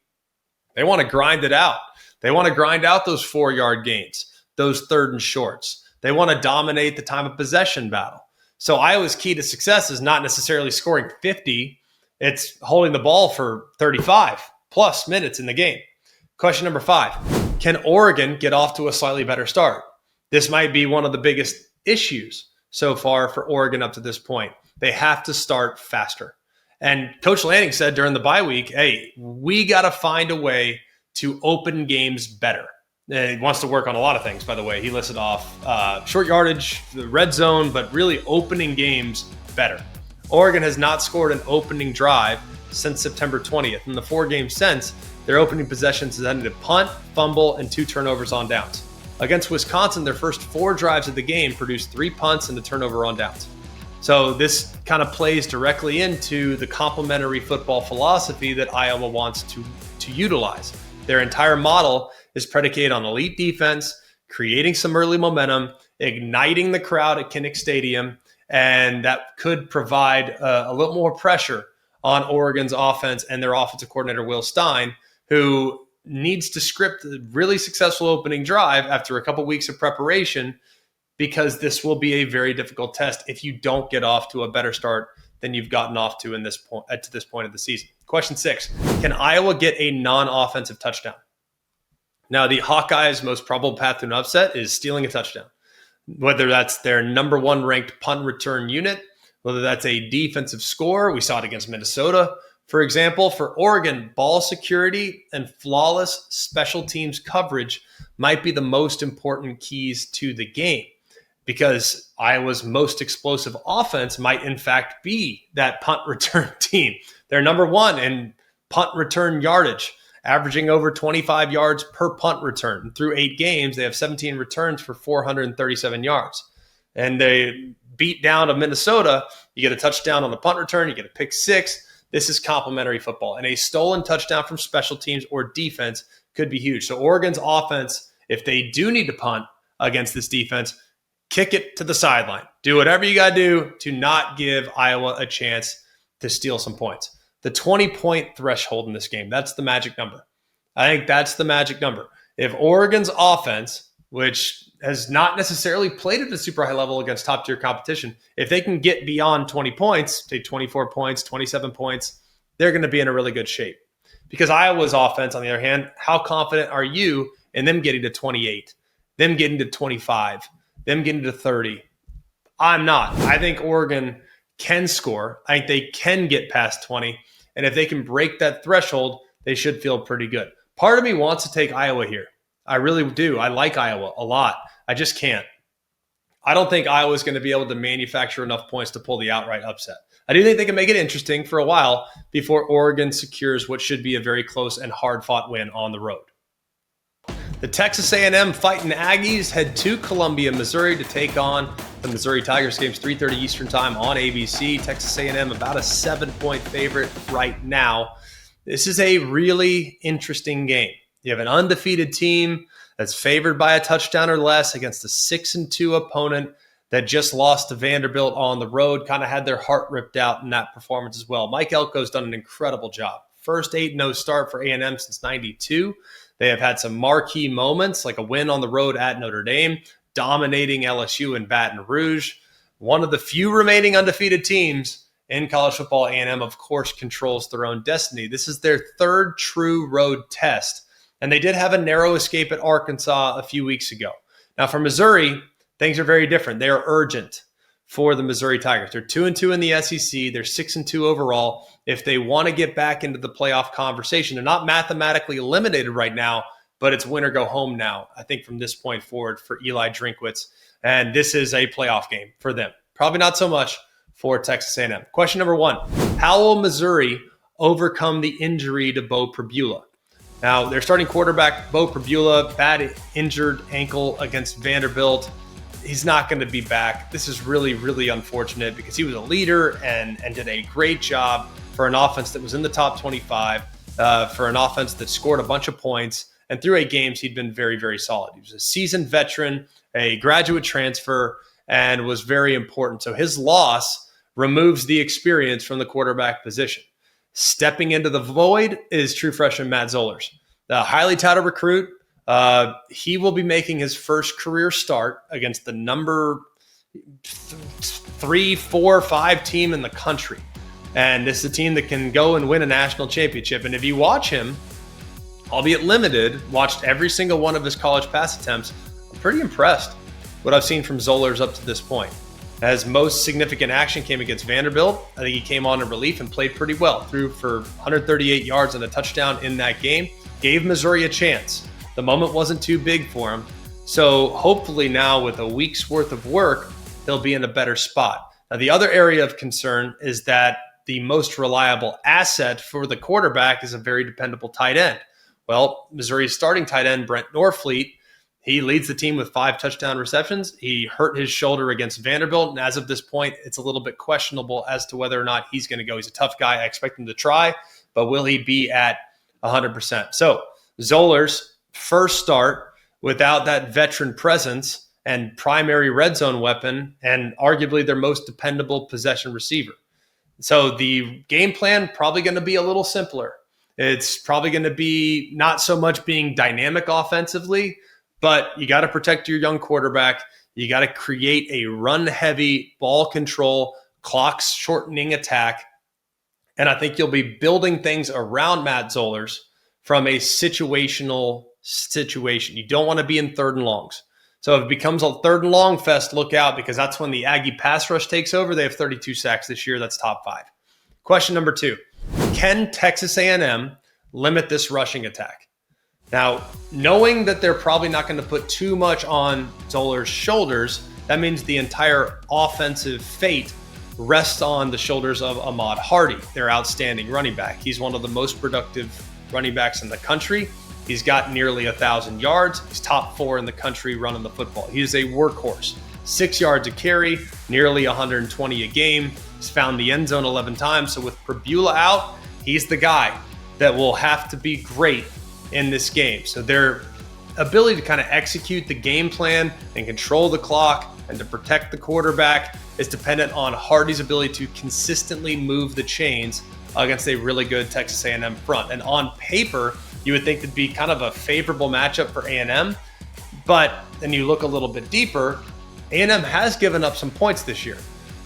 Speaker 2: They want to grind it out. They want to grind out those 4-yard gains, those 3rd and shorts. They want to dominate the time of possession battle. So Iowa's key to success is not necessarily scoring 50. It's holding the ball for 35 plus minutes in the game. Question number 5, can Oregon get off to a slightly better start? This might be one of the biggest issues so far for Oregon up to this point. They have to start faster. And Coach Lanning said during the bye week, hey, we got to find a way to open games better. He wants to work on a lot of things, by the way. He listed off short yardage, the red zone, but really opening games better. Oregon has not scored an opening drive since September 20th. In the 4 games since, their opening possessions has ended in punt, fumble, and 2 turnovers on downs. Against Wisconsin, their first 4 drives of the game produced 3 punts and a turnover on downs. So this kind of plays directly into the complementary football philosophy that Iowa wants to utilize. Their entire model is predicated on elite defense, creating some early momentum, igniting the crowd at Kinnick Stadium, and that could provide a little more pressure on Oregon's offense and their offensive coordinator, Will Stein, who needs to script a really successful opening drive after a couple weeks of preparation, because this will be a very difficult test if you don't get off to a better start than you've gotten off to to this point of the season. Question 6, can Iowa get a non-offensive touchdown? Now, the Hawkeyes' most probable path to an upset is stealing a touchdown, whether that's their number 1 ranked punt return unit, whether that's a defensive score. We saw it against Minnesota. For example, for Oregon, ball security and flawless special teams coverage might be the most important keys to the game, because Iowa's most explosive offense might in fact be that punt return team. They're number 1 in punt return yardage, averaging over 25 yards per punt return. Through 8 games, they have 17 returns for 437 yards. And they beat down to Minnesota. You get a touchdown on the punt return, you get a pick 6. This is complementary football. And a stolen touchdown from special teams or defense could be huge. So Oregon's offense, if they do need to punt against this defense, kick it to the sideline. Do whatever you got to do to not give Iowa a chance to steal some points. The 20-point threshold in this game, that's the magic number. I think that's the magic number. If Oregon's offense, which has not necessarily played at a super high level against top-tier competition, if they can get beyond 20 points, say 24 points, 27 points, they're going to be in a really good shape. Because Iowa's offense, on the other hand, how confident are you in them getting to 28, them getting to 25, them getting to 30? I'm not. I think Oregon can score. I think they can get past 20. And if they can break that threshold, they should feel pretty good. Part of me wants to take Iowa here. I really do. I like Iowa a lot. I just can't. I don't think Iowa's going to be able to manufacture enough points to pull the outright upset. I do think they can make it interesting for a while before Oregon secures what should be a very close and hard-fought win on the road. The Texas A&M Fighting Aggies head to Columbia, Missouri to take on the Missouri Tigers. Game's 3:30 Eastern Time on ABC. Texas A&M about a 7-point favorite right now. This is a really interesting game. You have an undefeated team that's favored by a touchdown or less against a 6-2 opponent that just lost to Vanderbilt on the road, kind of had their heart ripped out in that performance as well. Mike Elko's done an incredible job. First 8-0 start for A&M since 92. They have had some marquee moments, like a win on the road at Notre Dame, dominating LSU in Baton Rouge. One of the few remaining undefeated teams in college football. A&M, of course, controls their own destiny. This is their third true road test, and they did have a narrow escape at Arkansas a few weeks ago. Now, for Missouri, things are very different. They are urgent for the Missouri Tigers. They're 2-2 in the SEC. They're 6-2 overall. If they want to get back into the playoff conversation, they're not mathematically eliminated right now, but it's win or go home now, I think, from this point forward for Eli Drinkwitz. And this is a playoff game for them. Probably not so much for Texas A&M. Question number 1, how will Missouri overcome the injury to Bo Pribula? Now, their starting quarterback, Bo Pribula, bad injured ankle against Vanderbilt. He's not going to be back. This is really, really unfortunate because he was a leader and did a great job for an offense that was in the top 25, for an offense that scored a bunch of points. And through 8 games, he'd been very, very solid. He was a seasoned veteran, a graduate transfer, and was very important. So his loss removes the experience from the quarterback position. Stepping into the void is true freshman Matt Zollers, the highly touted recruit. He will be making his first career start against the number 3, 4, 5 team in the country. And this is a team that can go and win a national championship. And if you watch him, albeit limited, watched every single one of his college pass attempts, I'm pretty impressed what I've seen from Zollers up to this point. As most significant action came against Vanderbilt, I think he came on in relief and played pretty well. Threw for 138 yards and a touchdown in that game. Gave Missouri a chance. The moment wasn't too big for him. So hopefully now with a week's worth of work, he'll be in a better spot. Now, the other area of concern is that the most reliable asset for the quarterback is a very dependable tight end. Well, Missouri's starting tight end, Brent Norfleet, he leads the team with 5 touchdown receptions. He hurt his shoulder against Vanderbilt, and as of this point, it's a little bit questionable as to whether or not he's going to go. He's a tough guy. I expect him to try, but will he be at 100%? So Zollers' first start without that veteran presence and primary red zone weapon and arguably their most dependable possession receiver. So the game plan probably going to be a little simpler. It's probably going to be not so much being dynamic offensively, but you got to protect your young quarterback. You got to create a run-heavy, ball control, clock-shortening attack. And I think you'll be building things around Matt Zollers from a situational situation. You don't want to be in 3rd and longs. So if it becomes a 3rd and long fest, look out, because that's when the Aggie pass rush takes over. They have 32 sacks this year. That's top 5. Question number 2, can Texas A&M limit this rushing attack? Now, knowing that they're probably not going to put too much on Zollers' shoulders, that means the entire offensive fate rests on the shoulders of Ahmad Hardy, their outstanding running back. He's one of the most productive running backs in the country. He's got nearly 1,000 yards. He's top 4 in the country running the football. He is a workhorse. 6 yards a carry, nearly 120 a game. He's found the end zone 11 times. So with Pribula out, he's the guy that will have to be great in this game. So their ability to kind of execute the game plan and control the clock and to protect the quarterback is dependent on Hardy's ability to consistently move the chains against a really good Texas A&M front. And on paper, you would think it'd be kind of a favorable matchup for A&M. But then you look a little bit deeper, A&M has given up some points this year.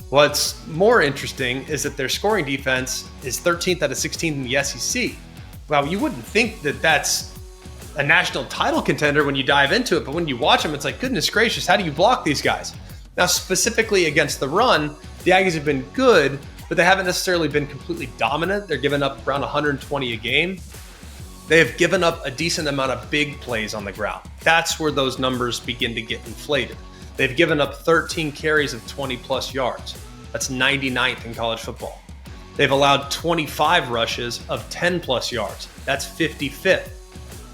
Speaker 2: What's more interesting is that their scoring defense is 13th out of 16 in the SEC. Well, you wouldn't think that that's a national title contender when you dive into it, but when you watch them, it's like, goodness gracious, how do you block these guys? Now, specifically against the run, the Aggies have been good, but they haven't necessarily been completely dominant. They're giving up around 120 a game. They have given up a decent amount of big plays on the ground. That's where those numbers begin to get inflated. They've given up 13 carries of 20-plus yards. That's 99th in college football. They've allowed 25 rushes of 10-plus yards. That's 55th.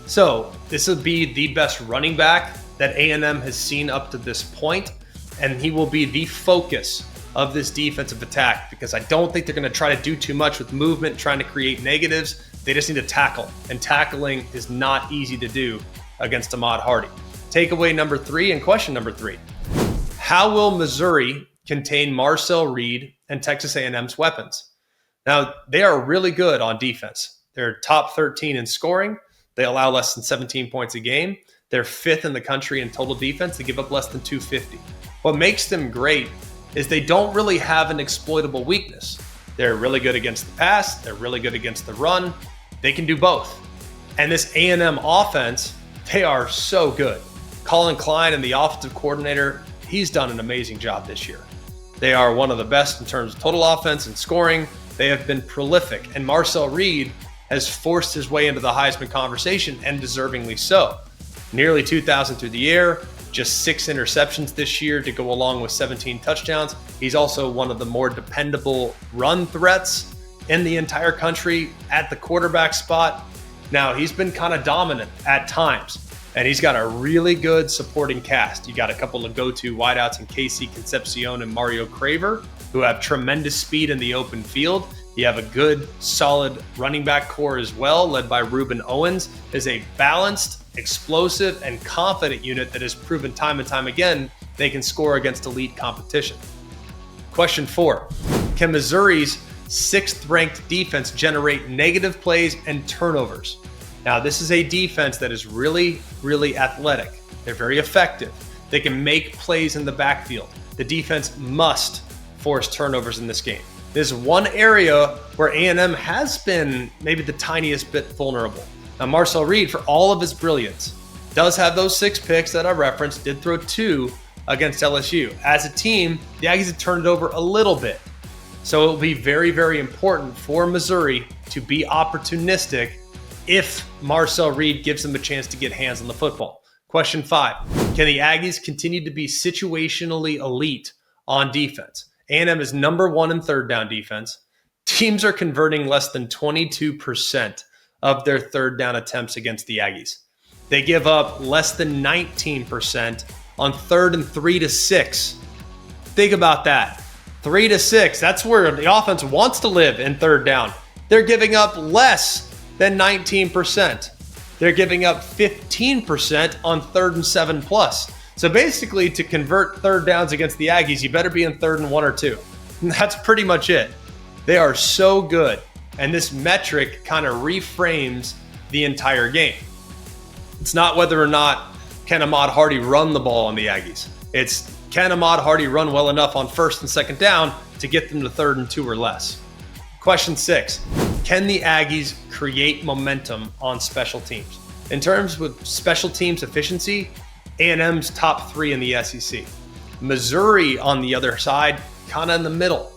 Speaker 2: So this will be the best running back that A&M has seen up to this point, and he will be the focus of this defensive attack because I don't think they're going to try to do too much with movement, trying to create negatives. They just need to tackle, and tackling is not easy to do against Ahmad Hardy. Takeaway number 3 and question number 3. How will Missouri contain Marcel Reed and Texas A&M's weapons? Now, they are really good on defense. They're top 13 in scoring. They allow less than 17 points a game. They're 5th in the country in total defense. They give up less than 250. What makes them great is they don't really have an exploitable weakness. They're really good against the pass. They're really good against the run. They can do both. And this A&M offense, they are so good. Colin Klein and the offensive coordinator, he's done an amazing job this year. They are one of the best in terms of total offense and scoring. They have been prolific. And Marcel Reed has forced his way into the Heisman conversation, and deservingly so. Nearly 2,000 through the air, just 6 interceptions this year to go along with 17 touchdowns. He's also one of the more dependable run threats in the entire country at the quarterback spot. Now, he's been kind of dominant at times, and he's got a really good supporting cast. You got a couple of go-to wideouts in Casey Concepcion and Mario Craver, who have tremendous speed in the open field. You have a good, solid running back core as well, led by Reuben Owens. Is a balanced, explosive, and confident unit that has proven time and time again they can score against elite competition. Question 4. Can Missouri's 6th-ranked defense generate negative plays and turnovers? Now, this is a defense that is really, really athletic. They're very effective. They can make plays in the backfield. The defense must force turnovers in this game. This is one area where A&M has been maybe the tiniest bit vulnerable. Now, Marcel Reed, for all of his brilliance, does have those 6 picks that I referenced, did throw 2 against LSU. As a team, the Aggies have turned it over a little bit. So it will be very, very important for Missouri to be opportunistic if Marcel Reed gives them a chance to get hands on the football. Question 5. Can the Aggies continue to be situationally elite on defense? A&M is number 1 in third down defense. Teams are converting less than 22% of their third down attempts against the Aggies. They give up less than 19% on 3rd and 3 to 6. Think about that. 3 to 6, that's where the offense wants to live in third down. They're giving up less than 19%. They're giving up 15% on 3rd and 7 plus. So basically, to convert third downs against the Aggies, you better be in 3rd and 1 or 2. And that's pretty much it. They are so good. And this metric kind of reframes the entire game. It's not whether or not can Ahmad Hardy run the ball on the Aggies. It's can Ahmad Hardy run well enough on 1st and 2nd down to get them to 3rd and 2 or less. Question 6. Can the Aggies create momentum on special teams? In terms with special teams efficiency, A&M's top 3 in the SEC. Missouri, on the other side, kind of in the middle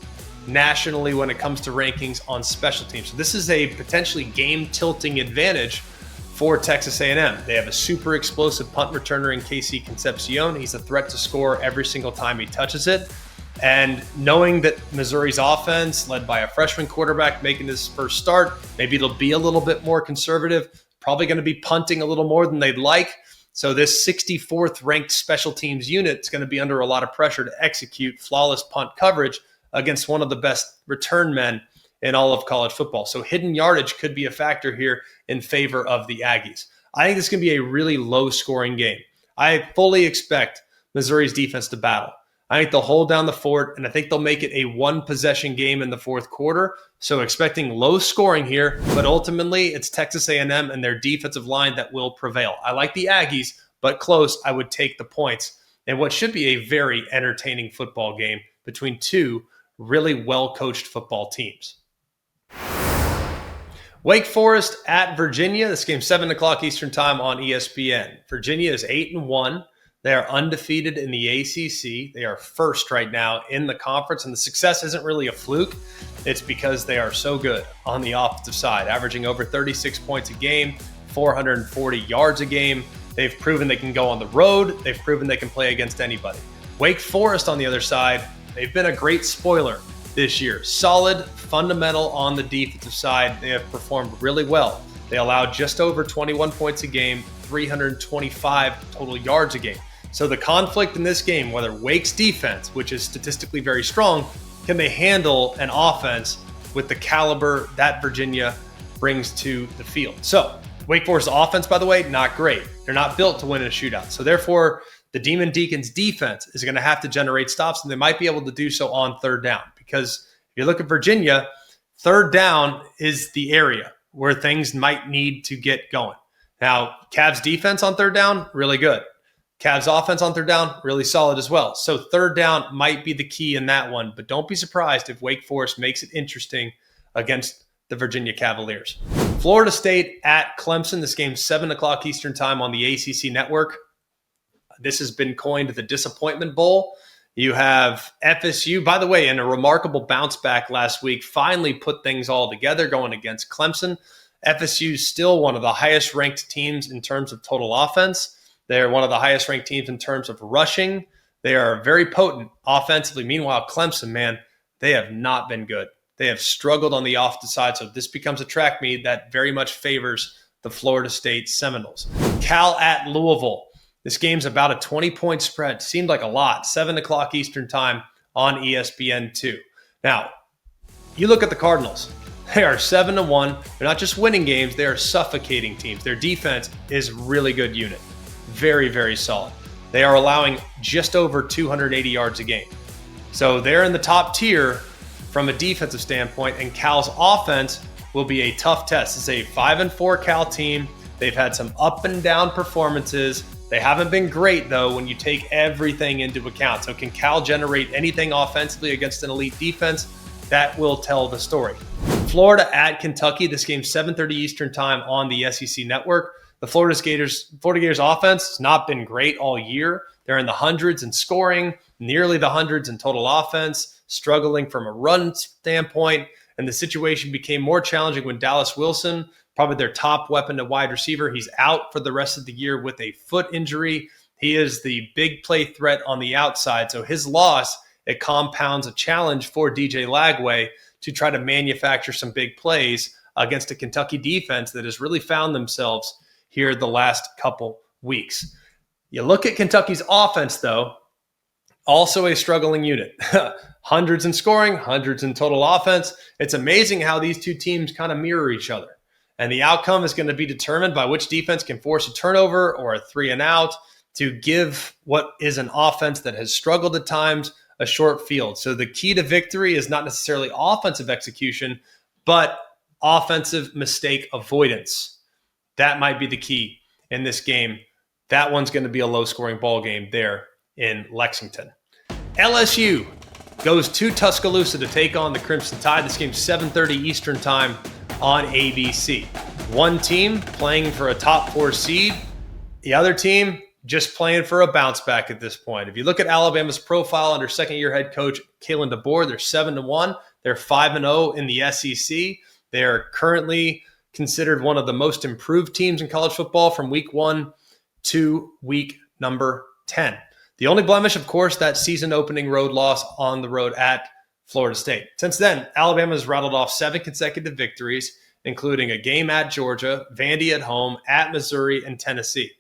Speaker 2: nationally when it comes to rankings on special teams. So this is a potentially game-tilting advantage for Texas A&M. They have a super explosive punt returner in Casey Concepcion. He's a threat to score every single time he touches it. And knowing that Missouri's offense, led by a freshman quarterback making his first start, maybe it'll be a little bit more conservative, probably going to be punting a little more than they'd like. So this 64th ranked special teams unit is going to be under a lot of pressure to execute flawless punt coverage against one of the best return men in all of college football. So hidden yardage could be a factor here in favor of the Aggies. I think this is going to be a really low scoring game. I fully expect Missouri's defense to battle. I think they'll hold down the fort, and I think they'll make it a 1-possession game in the 4th quarter. So expecting low scoring here, but ultimately it's Texas A&M and their defensive line that will prevail. I like the Aggies, but close, I would take the points in what should be a very entertaining football game between 2 really well-coached football teams. Wake Forest at Virginia. This game's 7 o'clock Eastern time on ESPN. Virginia is 8-1. They are undefeated in the ACC. They are first right now in the conference, and the success isn't really a fluke. It's because they are so good on the offensive side, averaging over 36 points a game, 440 yards a game. They've proven they can go on the road. They've proven they can play against anybody. Wake Forest on the other side, they've been a great spoiler this year. Solid, fundamental on the defensive side. They have performed really well. They allow just over 21 points a game, 325 total yards a game. So the conflict in this game, whether Wake's defense, which is statistically very strong, can they handle an offense with the caliber that Virginia brings to the field? So Wake Forest offense, by the way, not great. They're not built to win in a shootout. So therefore, the Demon Deacons defense is going to have to generate stops, and they might be able to do so on third down. Because if you look at Virginia, third down is the area where things might need to get going. Now, Cavs defense on third down, really good. Cavs offense on third down, really solid as well. So third down might be the key in that one, but don't be surprised if Wake Forest makes it interesting against the Virginia Cavaliers. Florida State at Clemson. This game's 7 o'clock Eastern time on the ACC network. This has been coined the Disappointment Bowl. You have FSU, by the way, in a remarkable bounce back last week, finally put things all together going against Clemson. FSU is still one of the highest ranked teams in terms of total offense. They're one of the highest ranked teams in terms of rushing. They are very potent offensively. Meanwhile, Clemson, man, they have not been good. They have struggled on the offensive side. So this becomes a track meet that very much favors the Florida State Seminoles. Cal at Louisville. This game's about a 20-point spread. Seemed like a lot. 7 o'clock Eastern time on ESPN2. Now, you look at the Cardinals. They are 7-1. They're not just winning games. They are suffocating teams. Their defense is a really good unit. Very, very solid. They are allowing just over 280 yards a game. So they're in the top tier from a defensive standpoint, and Cal's offense will be a tough test. It's a 5-4 Cal team. They've had some up and down performances. They haven't been great, though, when you take everything into account. So can Cal generate anything offensively against an elite defense? That will tell the story. Florida at Kentucky. This game's 7:30 Eastern time on the SEC network. The Florida Gators offense has not been great all year. They're in the hundreds in scoring, nearly the hundreds in total offense, struggling from a run standpoint. And the situation became more challenging when Dallas Wilson, probably their top weapon at wide receiver, he's out for the rest of the year with a foot injury. He is the big play threat on the outside. So his loss, it compounds a challenge for DJ Lagway to try to manufacture some big plays against a Kentucky defense that has really found themselves here the last couple weeks. You look at Kentucky's offense, though, also a struggling unit. Hundreds in scoring, hundreds in total offense. It's amazing how these two teams kind of mirror each other. And the outcome is going to be determined by which defense can force a turnover or a 3-and-out to give what is an offense that has struggled at times a short field. So the key to victory is not necessarily offensive execution, but offensive mistake avoidance. That might be the key in this game. That one's going to be a low-scoring ball game there in Lexington. LSU goes to Tuscaloosa to take on the Crimson Tide. This game's 7:30 Eastern time on ABC. One team playing for a top 4 seed. The other team just playing for a bounce back at this point. If you look at Alabama's profile under second-year head coach Kalen DeBoer, they're 7-1. They're 5-0 in the SEC. They are currently considered one of the most improved teams in college football from week 1 to week number 10. The only blemish, of course, that season opening road loss on the road at Florida State. Since then, Alabama has rattled off 7 consecutive victories, including a game at Georgia, Vandy at home, at Missouri, and Tennessee.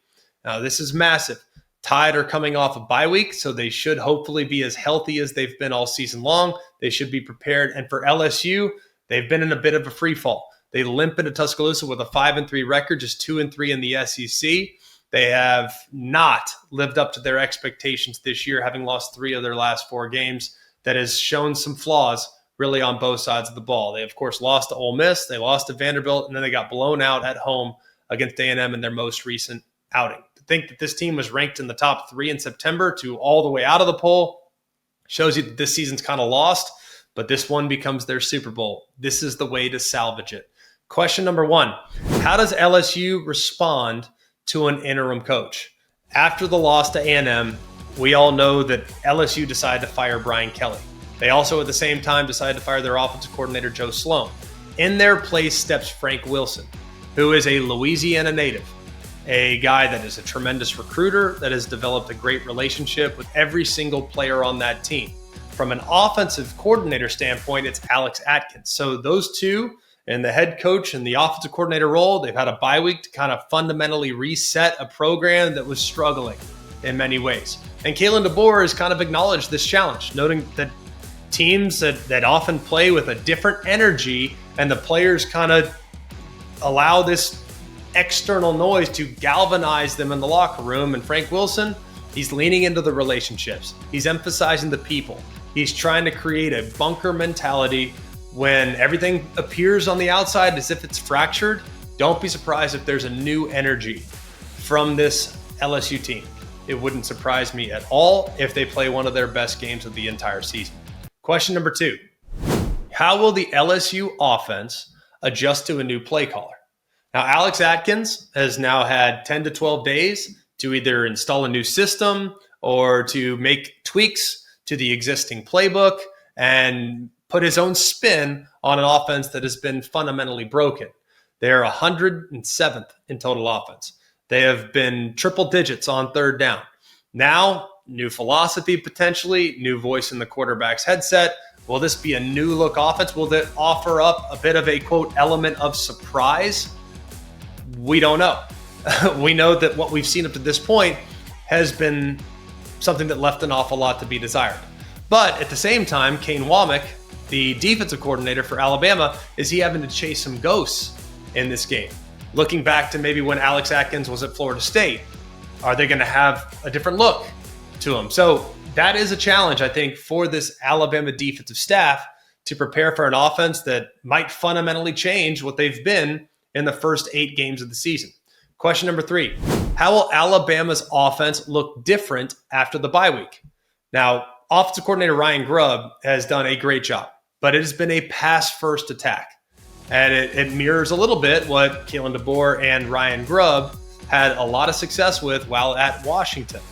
Speaker 2: Now, this is massive. Tide are coming off a bye week, so they should hopefully be as healthy as they've been all season long. They should be prepared. And for LSU, they've been in a bit of a free fall. They limp into Tuscaloosa with a 5-3 record, just 2-3 in the SEC. They have not lived up to their expectations this year, having lost 3 of their last 4 games. That has shown some flaws really on both sides of the ball. They, of course, lost to Ole Miss. They lost to Vanderbilt, and then they got blown out at home against A&M in their most recent outing. To think that this team was ranked in the top 3 in September to all the way out of the poll shows you that this season's kind of lost, but this one becomes their Super Bowl. This is the way to salvage it. Question number 1, how does LSU respond to an interim coach? After the loss to A&M, we all know that LSU decided to fire Brian Kelly. They also at the same time decided to fire their offensive coordinator, Joe Sloan. In their place steps Frank Wilson, who is a Louisiana native. a guy that is a tremendous recruiter, that has developed a great relationship with every single player on that team. From an offensive coordinator standpoint, it's Alex Atkins. So those two, in the head coach and the offensive coordinator role, they've had a bye week to kind of fundamentally reset a program that was struggling in many ways. And Kalen DeBoer has kind of acknowledged this challenge, noting that teams that often play with a different energy and the players kind of allow this external noise to galvanize them in the locker room. And Frank Wilson, he's leaning into the relationships. He's emphasizing the people. He's trying to create a bunker mentality. When everything appears on the outside as if it's fractured, don't be surprised if there's a new energy from this LSU team. It wouldn't surprise me at all if they play one of their best games of the entire season. Question number 2. How will the LSU offense adjust to a new play caller? Now, Alex Atkins has now had 10 to 12 days to either install a new system or to make tweaks to the existing playbook and put his own spin on an offense that has been fundamentally broken. They are 107th in total offense. They have been triple digits on third down. Now, new philosophy potentially, new voice in the quarterback's headset. Will this be a new look offense? Will it offer up a bit of a, quote, element of surprise? We don't know. We know that what we've seen up to this point has been something that left an awful lot to be desired. But at the same time, Kane Womack, the defensive coordinator for Alabama, is he having to chase some ghosts in this game? Looking back to maybe when Alex Atkins was at Florida State, are they going to have a different look to him? So that is a challenge, I think, for this Alabama defensive staff to prepare for an offense that might fundamentally change what they've been in the first 8 games of the season. Question number 3, how will Alabama's offense look different after the bye week? Now, offensive coordinator Ryan Grubb has done a great job, but it has been a pass-first attack. And it mirrors a little bit what Kalen DeBoer and Ryan Grubb had a lot of success with while at Washington.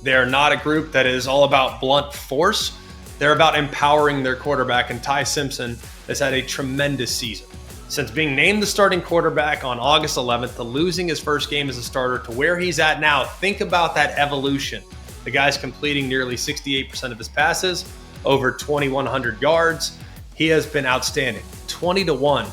Speaker 2: They're not a group that is all about blunt force. They're about empowering their quarterback, and Ty Simpson has had a tremendous season. Since being named the starting quarterback on August 11th to losing his first game as a starter to where he's at now, think about that evolution. The guy's completing nearly 68% of his passes, over 2,100 yards. He has been outstanding. 20-1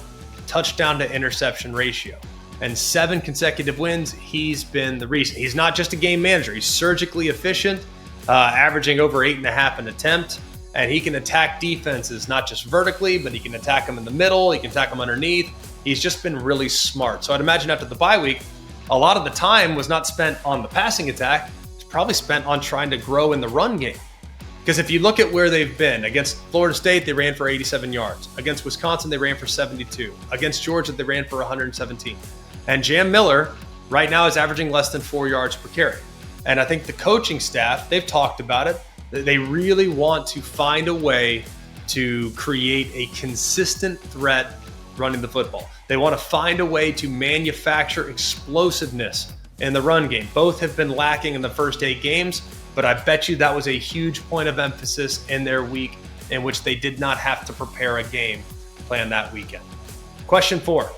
Speaker 2: touchdown to interception ratio. And 7 consecutive wins, he's been the reason. He's not just a game manager. He's surgically efficient, averaging over 8.5 an attempt. And he can attack defenses, not just vertically, but he can attack them in the middle. He can attack them underneath. He's just been really smart. So I'd imagine after the bye week, a lot of the time was not spent on the passing attack. It's probably spent on trying to grow in the run game. Because if you look at where they've been, against Florida State, they ran for 87 yards. Against Wisconsin, they ran for 72. Against Georgia, they ran for 117. And Jam Miller right now is averaging less than 4 yards per carry. And I think the coaching staff, they've talked about it. They really want to find a way to create a consistent threat running the football. They want to find a way to manufacture explosiveness in the run game. Both have been lacking in the first 8 games, but I bet you that was a huge point of emphasis in their week in which they did not have to prepare a game planned that weekend. Question 4,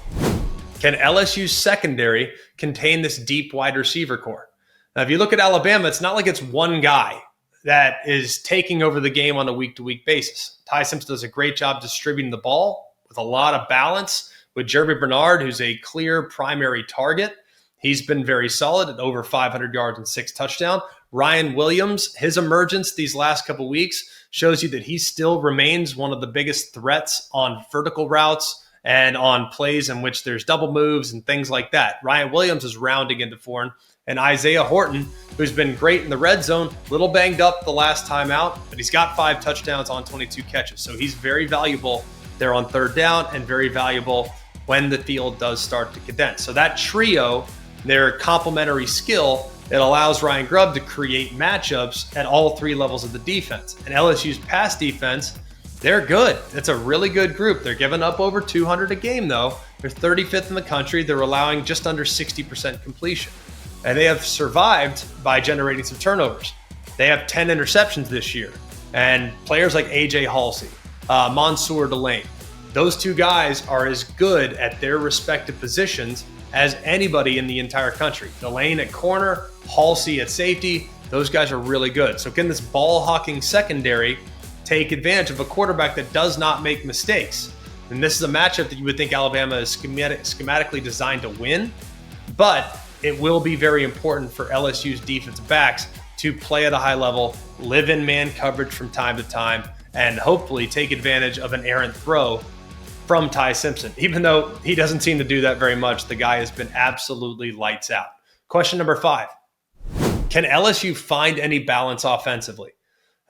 Speaker 2: can LSU's secondary contain this deep wide receiver core? Now, if you look at Alabama, it's not like it's one guy that is taking over the game on a week-to-week basis. Ty Simpson does a great job distributing the ball with a lot of balance with Jeremy Bernard, who's a clear primary target. He's been very solid at over 500 yards and 6 touchdowns. Ryan Williams, his emergence these last couple weeks shows you that he still remains one of the biggest threats on vertical routes and on plays in which there's double moves and things like that. Ryan Williams is rounding into form. And Isaiah Horton, who's been great in the red zone, a little banged up the last time out, but he's got 5 touchdowns on 22 catches. So he's very valuable there on third down and very valuable when the field does start to condense. So that trio, their complementary skill, it allows Ryan Grubb to create matchups at all 3 levels of the defense. And LSU's pass defense, they're good. It's a really good group. They're giving up over 200 a game, though. They're 35th in the country. They're allowing just under 60% completion. And they have survived by generating some turnovers. They have 10 interceptions this year. And players like A.J. Halsey, Mansour Delane, those 2 guys are as good at their respective positions as anybody in the entire country. Tulane at corner, Halsey at safety. Those guys are really good. So can this ball-hawking secondary take advantage of a quarterback that does not make mistakes? And this is a matchup that you would think Alabama is schematically designed to win, but it will be very important for LSU's defensive backs to play at a high level, live in man coverage from time to time, and hopefully take advantage of an errant throw from Ty Simpson. Even though he doesn't seem to do that very much, the guy has been absolutely lights out. Question number 5. Can LSU find any balance offensively?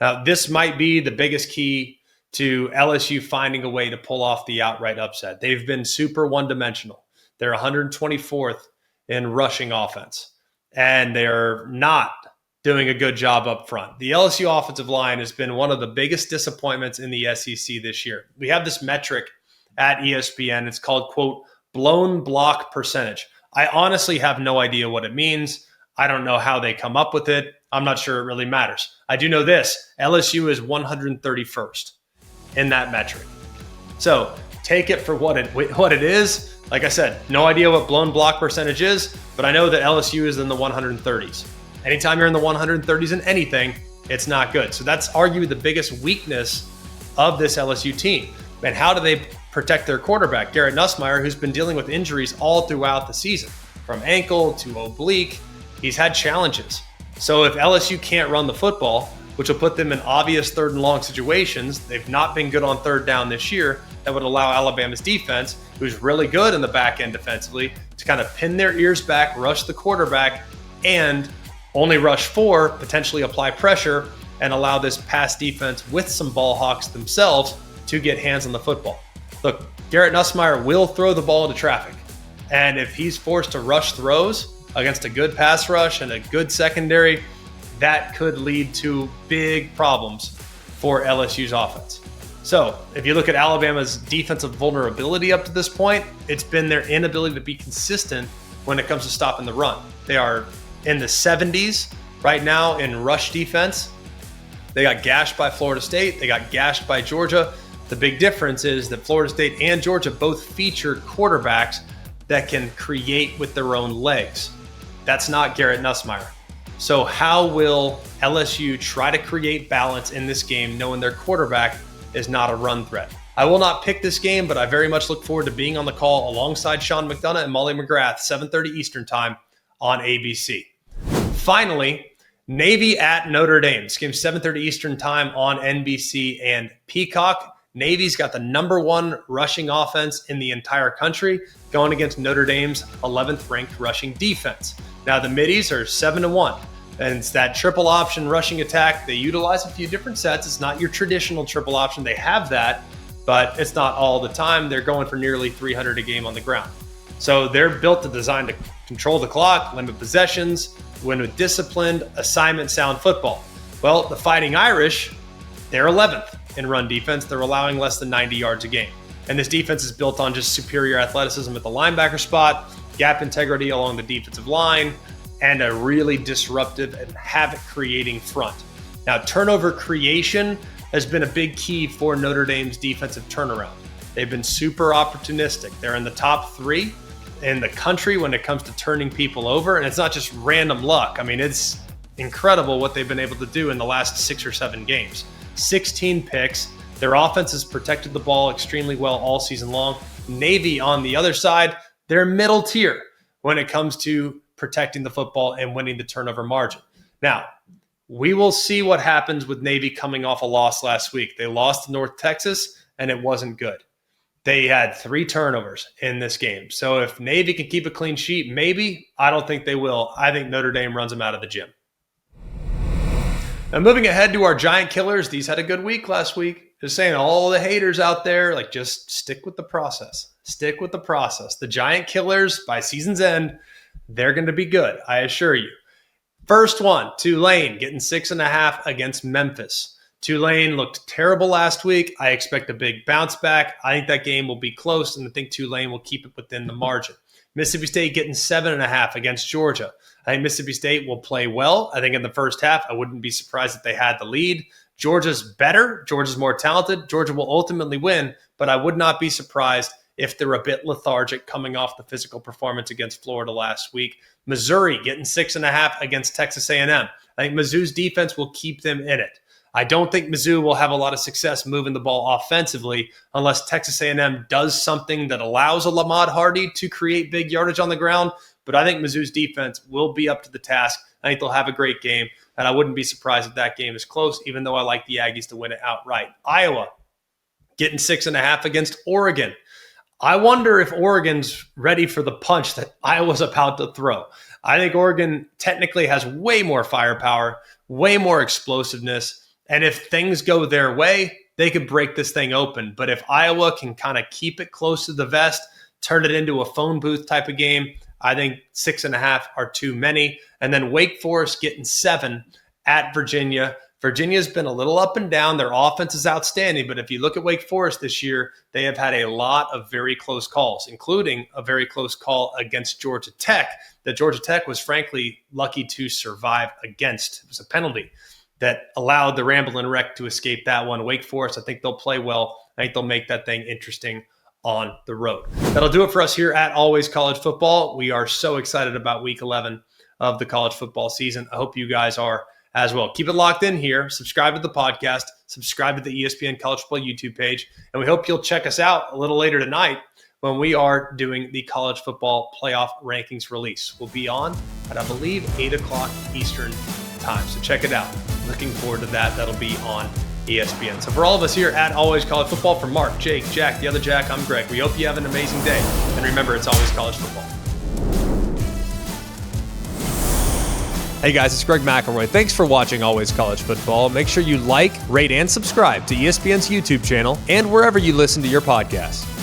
Speaker 2: Now, this might be the biggest key to LSU finding a way to pull off the outright upset. They've been super one-dimensional. They're 124th in rushing offense, and they're not doing a good job up front. The LSU offensive line has been one of the biggest disappointments in the SEC this year. We have this metric at ESPN. It's called, quote, blown block percentage. I honestly have no idea what it means. I don't know how they come up with it. I'm not sure it really matters. I do know this. LSU is 131st in that metric. So take it for what it is. Like I said, no idea what blown block percentage is, but I know that LSU is in the 130s. Anytime you're in the 130s in anything, it's not good. So that's arguably the biggest weakness of this LSU team. And how do they protect their quarterback, Garrett Nussmeier, who's been dealing with injuries all throughout the season, from ankle to oblique? He's had challenges. So if LSU can't run the football, which will put them in obvious 3rd and long situations, they've not been good on 3rd down this year, that would allow Alabama's defense, who's really good in the back end defensively, to kind of pin their ears back, rush the quarterback, and only rush 4, potentially apply pressure, and allow this pass defense with some ball hawks themselves to get hands on the football. Look, Garrett Nussmeier will throw the ball into traffic. And if he's forced to rush throws against a good pass rush and a good secondary, that could lead to big problems for LSU's offense. So if you look at Alabama's defensive vulnerability up to this point, it's been their inability to be consistent when it comes to stopping the run. They are in the 70s right now in rush defense. They got gashed by Florida State. They got gashed by Georgia. The big difference is that Florida State and Georgia both feature quarterbacks that can create with their own legs. That's not Garrett Nussmeier. So how will LSU try to create balance in this game knowing their quarterback is not a run threat? I will not pick this game, but I very much look forward to being on the call alongside Sean McDonough and Molly McGrath, 7:30 Eastern time on ABC. Finally, Navy at Notre Dame. This game's 7:30 Eastern time on NBC and Peacock. Navy's got the number 1 rushing offense in the entire country going against Notre Dame's 11th ranked rushing defense. Now the Middies are 7-1, and it's that triple option rushing attack. They utilize a few different sets. It's not your traditional triple option. They have that, but it's not all the time. They're going for nearly 300 a game on the ground. So they're built to design to control the clock, limit possessions, win with disciplined, assignment sound football. Well, the Fighting Irish, they're 11th in run defense. They're allowing less than 90 yards a game. And this defense is built on just superior athleticism at the linebacker spot, gap integrity along the defensive line, and a really disruptive and havoc-creating front. Now, turnover creation has been a big key for Notre Dame's defensive turnaround. They've been super opportunistic. They're in the top 3 in the country when it comes to turning people over, and it's not just random luck. I mean, it's incredible what they've been able to do in the last 6 or 7 games. 16 picks. Their offense has protected the ball extremely well all season long. Navy, on the other side, they're middle tier when it comes to protecting the football and winning the turnover margin. Now, we will see what happens with Navy coming off a loss last week. They lost to North Texas, and it wasn't good. They had 3 turnovers in this game. So if Navy can keep a clean sheet, maybe. I don't think they will. I think Notre Dame runs them out of the gym. Now, moving ahead to our Giant Killers, these had a good week last week. Just saying, all the haters out there, like, just stick with the process. Stick with the process. The Giant Killers, by season's end, they're going to be good, I assure you. First one, Tulane getting 6.5 against Memphis. Tulane looked terrible last week. I expect a big bounce back. I think that game will be close, and I think Tulane will keep it within the margin. Mississippi State getting 7.5 against Georgia. I think Mississippi State will play well. I think in the first half, I wouldn't be surprised if they had the lead. Georgia's better. Georgia's more talented. Georgia will ultimately win, but I would not be surprised if they're a bit lethargic coming off the physical performance against Florida last week. Missouri getting 6.5 against Texas A&M. I think Mizzou's defense will keep them in it. I don't think Mizzou will have a lot of success moving the ball offensively unless Texas A&M does something that allows a Lamad Hardy to create big yardage on the ground. But I think Mizzou's defense will be up to the task. I think they'll have a great game, and I wouldn't be surprised if that game is close, even though I like the Aggies to win it outright. Iowa getting 6.5 against Oregon. I wonder if Oregon's ready for the punch that Iowa's about to throw. I think Oregon technically has way more firepower, way more explosiveness, and if things go their way, they could break this thing open. But if Iowa can kind of keep it close to the vest, turn it into a phone booth type of game, I think 6.5 are too many. And then Wake Forest getting 7 at Virginia. Virginia's been a little up and down. Their offense is outstanding. But if you look at Wake Forest this year, they have had a lot of very close calls, including a very close call against Georgia Tech that Georgia Tech was frankly lucky to survive against. It was a penalty that allowed the Ramblin' Wreck to escape that one. Wake Forest, I think they'll play well. I think they'll make that thing interesting on the road. That'll do it for us here at Always College Football. We are so excited about week 11 of the college football season. I hope you guys are as well. Keep it locked in here. Subscribe to the podcast. Subscribe to the ESPN College Football YouTube page. And we hope you'll check us out a little later tonight when we are doing the college football playoff rankings release. We'll be on at, I believe, 8 o'clock Eastern time. So check it out. Looking forward to that. That'll be on ESPN. So for all of us here at Always College Football, for Mark, Jake, Jack, the other Jack, I'm Greg. We hope you have an amazing day. And remember, it's always college football. Hey guys, it's Greg McElroy. Thanks for watching Always College Football. Make sure you like, rate, and subscribe to ESPN's YouTube channel and wherever you listen to your podcasts.